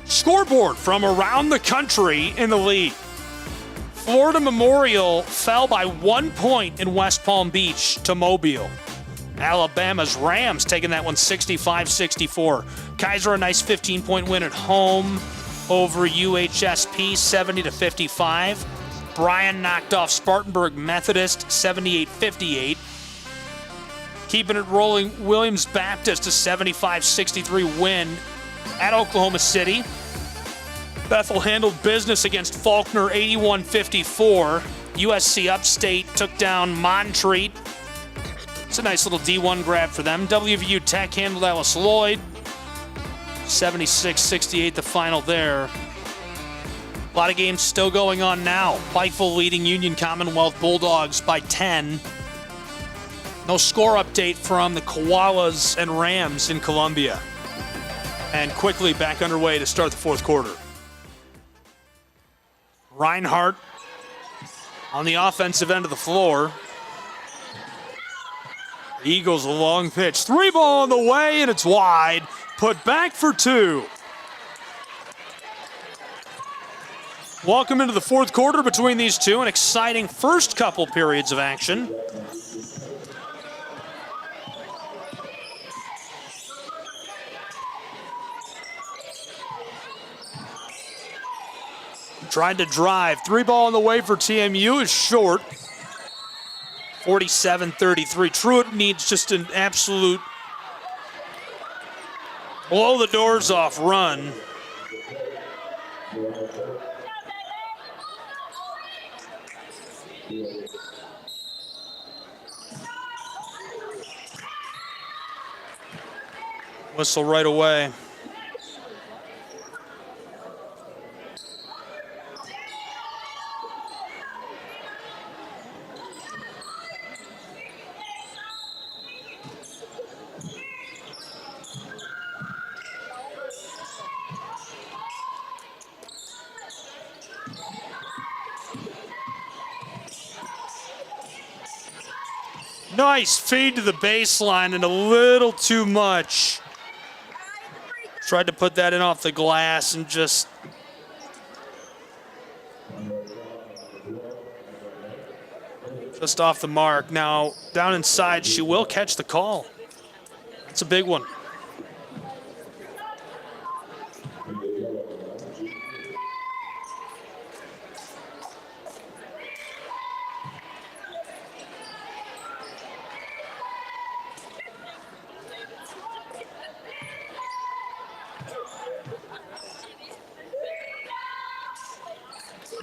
Scoreboard from around the country in the league. Florida Memorial fell by 1 point in West Palm Beach to Mobile. Alabama's Rams taking that one 65-64. Kaiser a nice 15-point win at home over UHSP 70-55. Bryan knocked off Spartanburg Methodist 78-58. Keeping it rolling, Williams Baptist a 75-63 win at Oklahoma City. Bethel handled business against Faulkner 81-54. USC Upstate took down Montreat. It's a nice little D1 grab for them. WVU Tech handled Alice Lloyd 76-68 the final there. A lot of games still going on now. Pikeville leading Union Commonwealth Bulldogs by 10. No score update from the Koalas and Rams in Columbia. And quickly back underway to start the fourth quarter. Reinhardt on the offensive end of the floor. Eagles a long pitch. 3 ball on the way, and it's wide. Put back for 2. Welcome into the fourth quarter between these two. An exciting first couple periods of action. Tried to drive. 3 ball on the way for TMU is short. 47-33. Truett needs just an absolute blow the doors off run. Whistle right away. Nice feed to the baseline and a little too much. Tried to put that in off the glass and just off the mark. Now down inside, she will catch the call. That's a big one.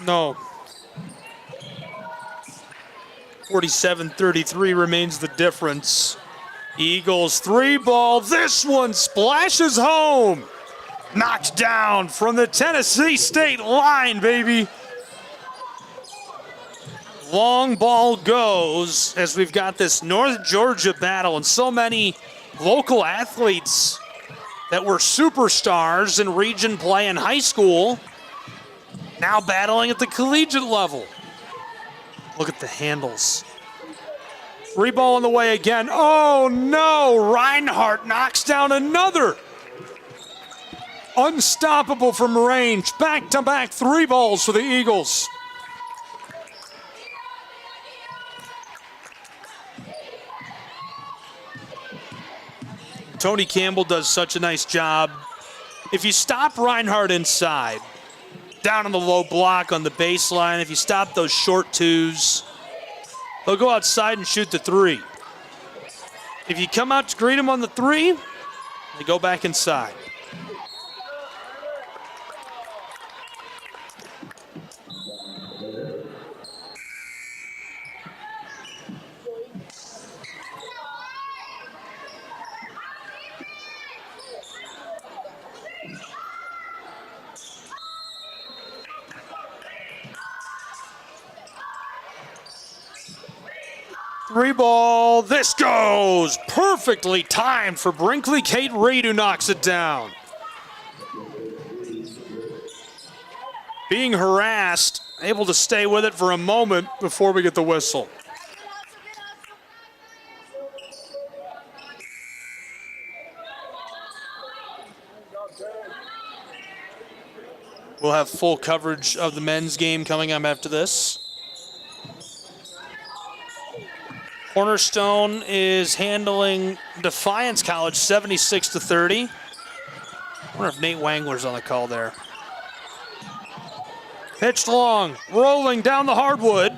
No. 47-33 remains the difference. Eagles 3 ball. This one splashes home. Knocked down from the Tennessee State line, baby. Long ball goes as we've got this North Georgia battle and so many local athletes that were superstars in region play in high school now battling at the collegiate level. Look at the handles. 3 ball on the way again. Oh no, Reinhardt knocks down another. Unstoppable from range. Back-to-back 3 balls for the Eagles. Tony Campbell does such a nice job. If you stop Reinhardt inside, down on the low block on the baseline, if you stop those short 2s, they'll go outside and shoot the 3. If you come out to greet him on the 3, they go back inside. Three ball, this goes perfectly timed for Brinkley Kate Reed, who knocks it down. Being harassed, able to stay with it for a moment before we get the whistle. We'll have full coverage of the men's game coming up after this. Cornerstone is handling Defiance College 76-30. I wonder if Nate Wangler's on the call there. Pitched long, rolling down the hardwood.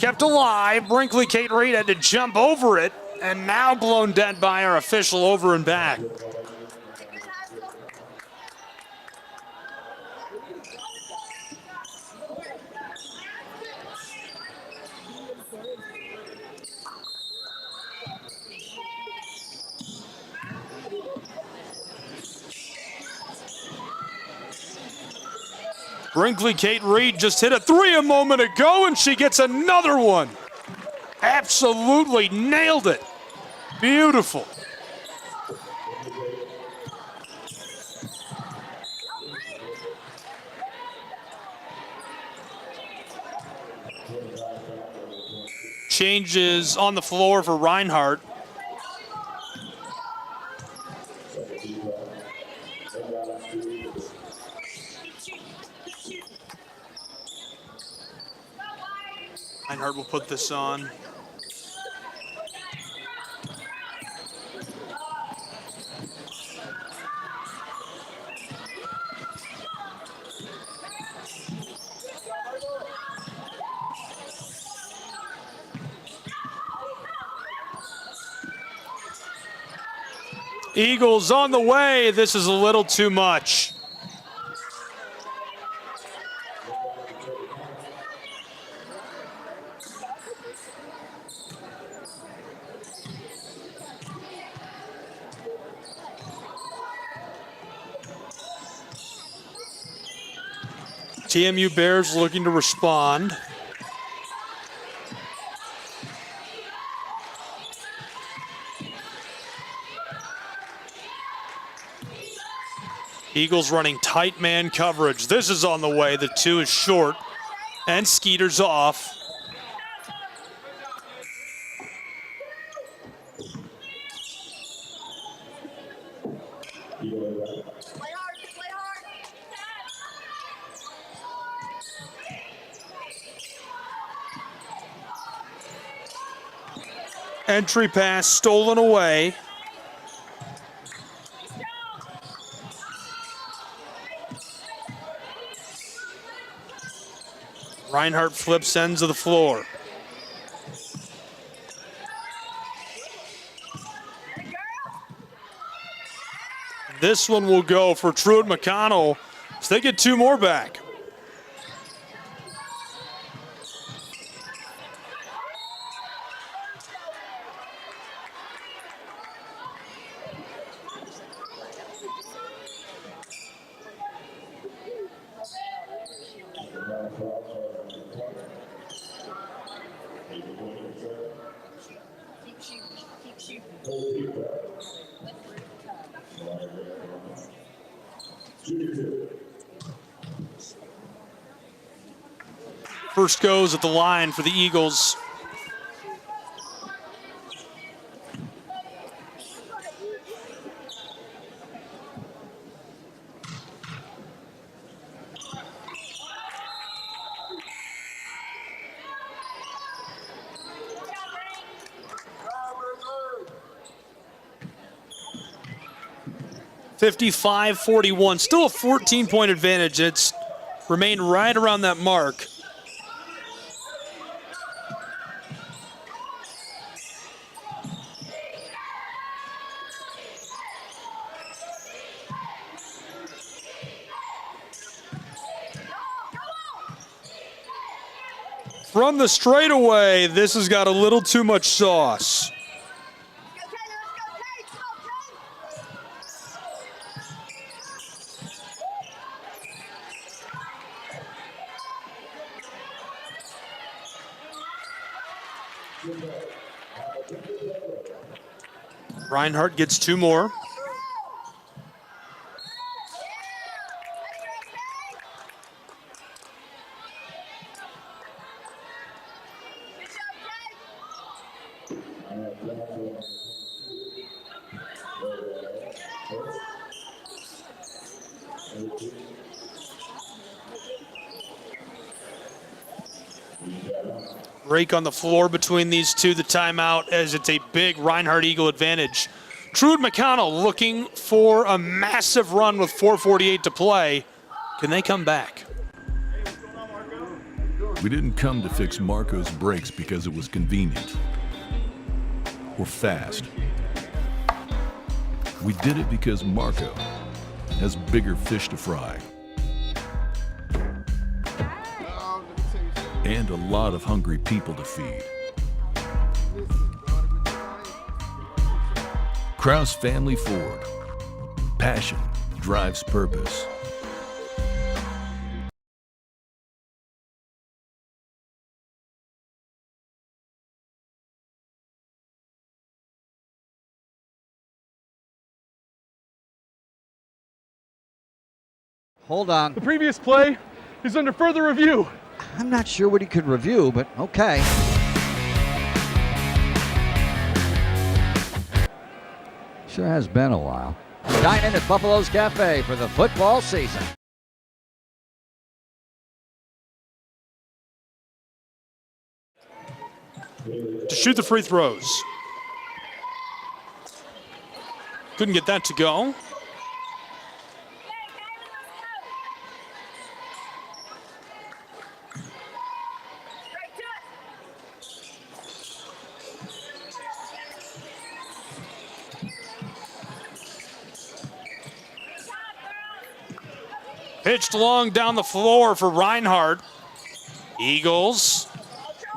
Kept alive. Brinkley Kate Reed had to jump over it, and now blown dead by our official over and back. Brinkley Kate Reed just hit a three a moment ago, and she gets another one. Absolutely nailed it. Beautiful. Changes on the floor for Reinhardt. Reinhardt will put this on. Eagles on the way. This is a little too much. TMU Bears looking to respond. Eagles running tight man coverage. This is on the way. The two is short, and Skeeter's off. Entry pass stolen away. Reinhardt flips ends of the floor. This one will go for Truett McConnell, so they get two more back. First goes at the line for the Eagles. (55-41), still a 14-point advantage. It's remained right around that mark. From the straightaway, this has got a little too much sauce. Reinhardt gets two more. Break on the floor between these two, the timeout, as it's a big Reinhardt Eagle advantage. Truett McConnell looking for a massive run with 4:48 to play. Can they come back? We didn't come to fix Marco's brakes because it was convenient or fast. We did it because Marco has bigger fish to fry. And a lot of hungry people to feed. Kraus Family Ford. Passion drives purpose. Hold on. The previous play is under further review. I'm not sure what he could review, but okay. Sure has been a while. Dine in at Buffalo's Cafe for the football season. To shoot the free throws. Couldn't get that to go. Pitched long down the floor for Reinhardt. Eagles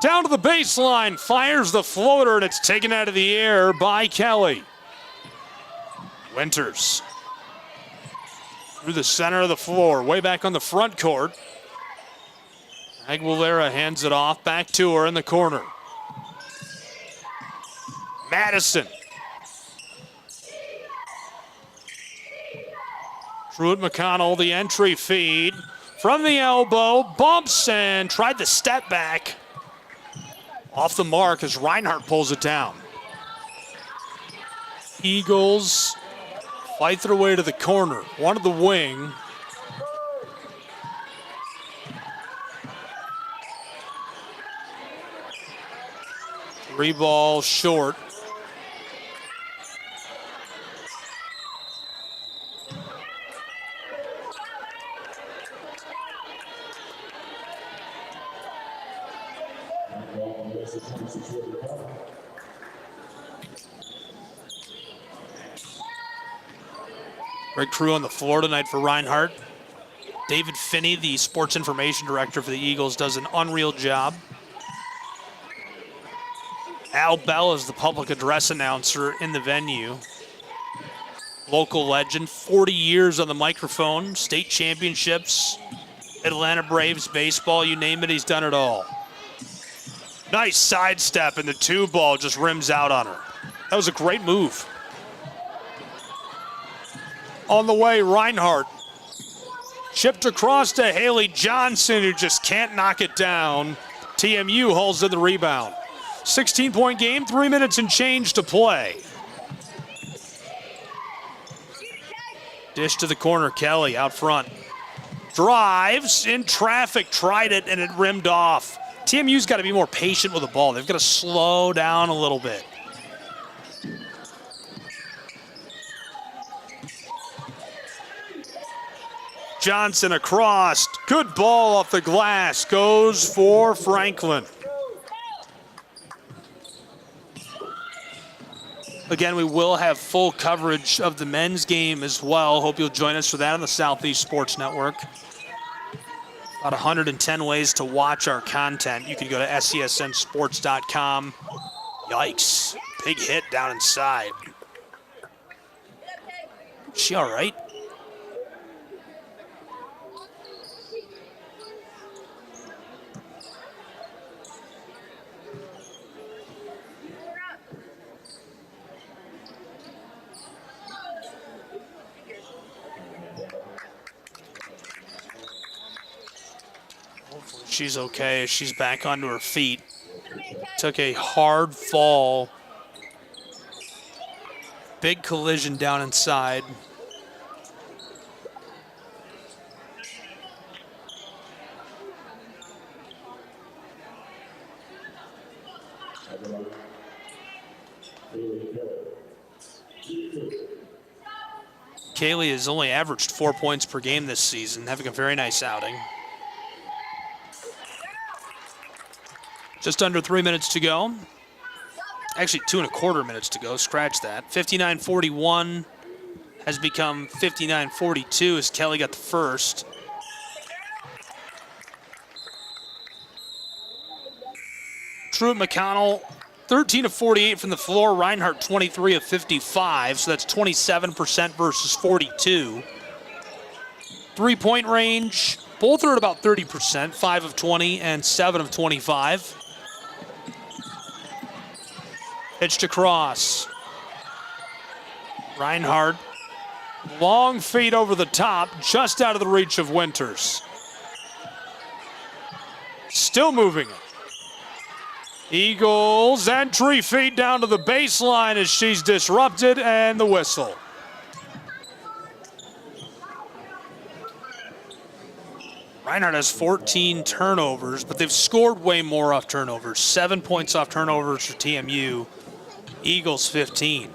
down to the baseline, fires the floater, and it's taken out of the air by Kelly. Winters through the center of the floor, way back on the front court. Aguilera hands it off, back to her in the corner. Madison. Truett McConnell, the entry feed. From the elbow, bumps and tried the step back. Off the mark as Reinhardt pulls it down. Eagles fight their way to the corner. One to the wing. Three ball short. Great crew on the floor tonight for Reinhardt. David Finney, the sports information director for the Eagles, does an unreal job. Al Bell is the public address announcer in the venue. Local legend, 40 years on the microphone, state championships, Atlanta Braves baseball, you name it, he's done it all. Nice sidestep, and the two ball just rims out on her. That was a great move. On the way, Reinhardt. Chipped across to Haley Johnson, who just can't knock it down. TMU hauls in the rebound. 16-point game, 3 minutes and change to play. Dish to the corner, Kelly out front. Drives in traffic, tried it, and it rimmed off. TMU's got to be more patient with the ball. They've got to slow down a little bit. Johnson across. Good ball off the glass. Goes for Franklin. Again, we will have full coverage of the men's game as well. Hope you'll join us for that on the Southeast Sports Network. About 110 ways to watch our content. You can go to SCSNsports.com. Yikes. Big hit down inside. Is she all right? She's okay as she's back onto her feet. Took a hard fall. Big collision down inside. Kaylee has only averaged 4 points per game this season, having a very nice outing. Just under 3 minutes to go. Actually, 2.25 minutes to go. Scratch that. 59-41 has become 59-42 as Kelly got the first. Truett McConnell, 13 of 48 from the floor. Reinhardt, 23 of 55, so that's 27% versus 42. Three-point range, both are at about 30%, 5 of 20 and 7 of 25. Pitched across. Reinhardt Long feed over the top, just out of the reach of Winters. Still moving it. Eagles entry feed down to the baseline as she's disrupted, and the whistle. Reinhardt has 14 turnovers, but they've scored way more off turnovers. 7 points off turnovers for TMU. Eagles 15.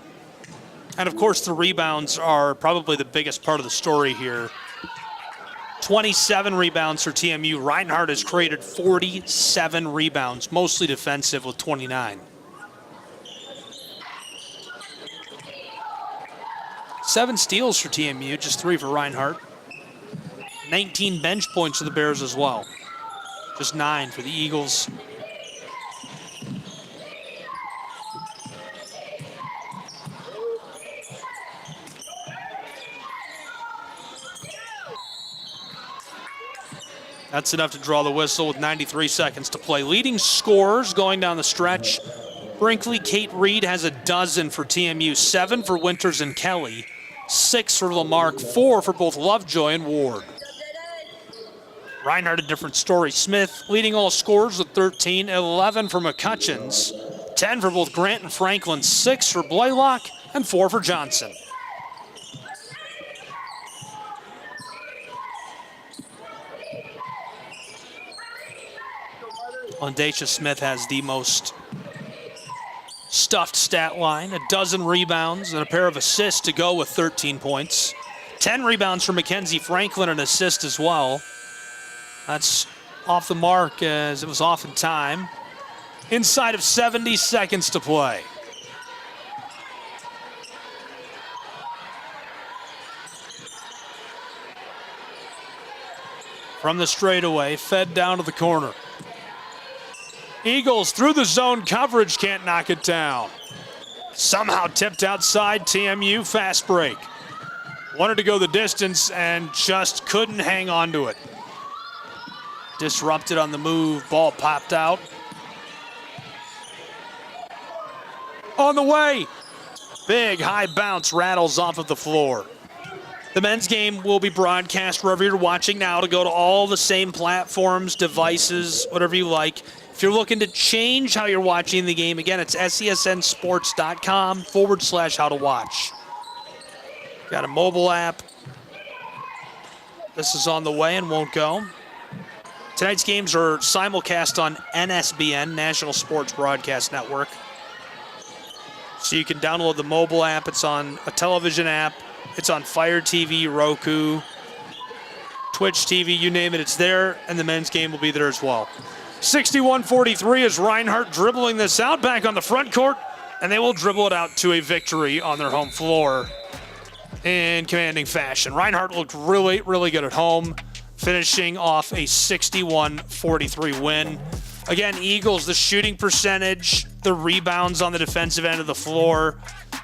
And of course the rebounds are probably the biggest part of the story here. 27 rebounds for TMU. Reinhardt has created 47 rebounds, mostly defensive with 29. 7 steals for TMU, just 3 for Reinhardt. 19 bench points for the Bears as well. Just 9 for the Eagles. That's enough to draw the whistle with 93 seconds to play. Leading scorers going down the stretch. Brinkley, Kate Reed has a dozen for TMU, 7 for Winters and Kelly, 6 for Lamarck, 4 for both Lovejoy and Ward. Reinhardt, a different story. Smith leading all scorers with 13, 11 for McCutcheons, 10 for both Grant and Franklin, 6 for Blaylock, and 4 for Johnson. Dacia Smith has the most stuffed stat line, a dozen rebounds and a pair of assists to go with 13 points. 10 rebounds for Mackenzie Franklin, an assist as well. That's off the mark as it was off in time. Inside of 70 seconds to play. From the straightaway, fed down to the corner. Eagles through the zone coverage, can't knock it down. Somehow tipped outside, TMU fast break. Wanted to go the distance and just couldn't hang on to it. Disrupted on the move, ball popped out. On the way, big high bounce rattles off of the floor. The men's game will be broadcast wherever you're watching now to go to all the same platforms, devices, whatever you like. If you're looking to change how you're watching the game, again, it's sesnsports.com/how-to-watch. Got a mobile app. This is on the way and won't go. Tonight's games are simulcast on NSBN, National Sports Broadcast Network. So you can download the mobile app. It's on a television app. It's on Fire TV, Roku, Twitch TV, you name it, it's there, and the men's game will be there as well. 61-43 is Reinhardt dribbling this out back on the front court, and they will dribble it out to a victory on their home floor in commanding fashion. Reinhardt looked really, really good at home, finishing off a 61-43 win. Again, Eagles, the shooting percentage, the rebounds on the defensive end of the floor,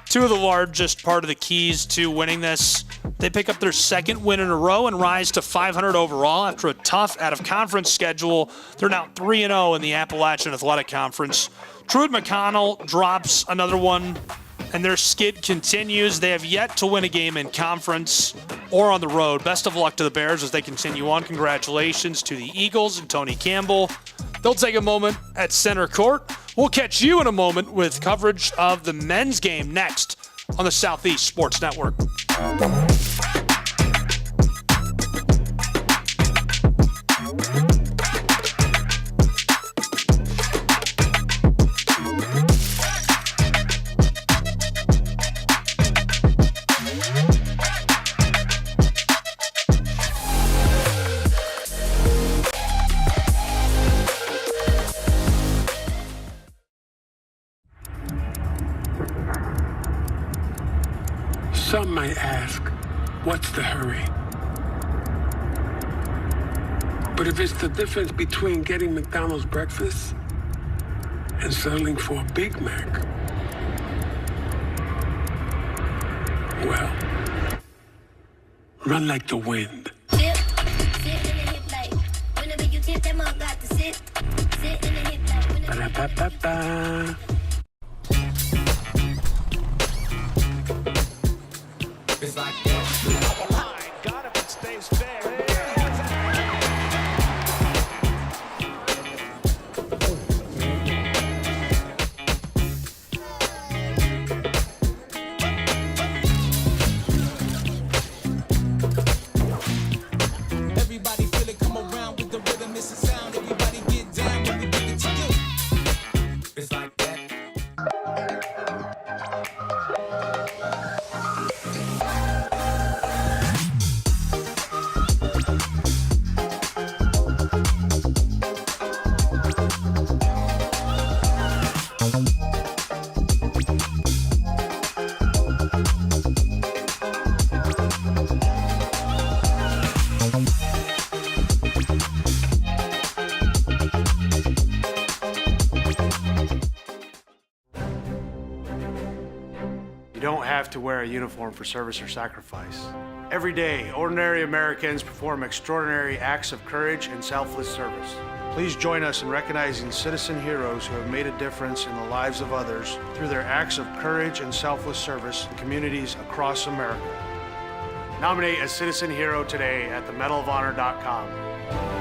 two of the largest part of the keys to winning this. They pick up their second win in a row and rise to 500 overall after a tough out-of-conference schedule. They're now 3-0 in the Appalachian Athletic Conference. Truett McConnell drops another one, and their skid continues. They have yet to win a game in conference or on the road. Best of luck to the Bears as they continue on. Congratulations to the Eagles and Tony Campbell. They'll take a moment at center court. We'll catch you in a moment with coverage of the men's game next on the Southeast Sports Network. Some might ask, what's the hurry? But if it's the difference between getting McDonald's breakfast and settling for a Big Mac, well, run like the wind. Ba-da-ba-ba-ba. It's like that. You don't have to wear a uniform for service or sacrifice. Every day, ordinary Americans perform extraordinary acts of courage and selfless service. Please join us in recognizing citizen heroes who have made a difference in the lives of others through their acts of courage and selfless service in communities across America. Nominate a citizen hero today at themedalofhonor.com.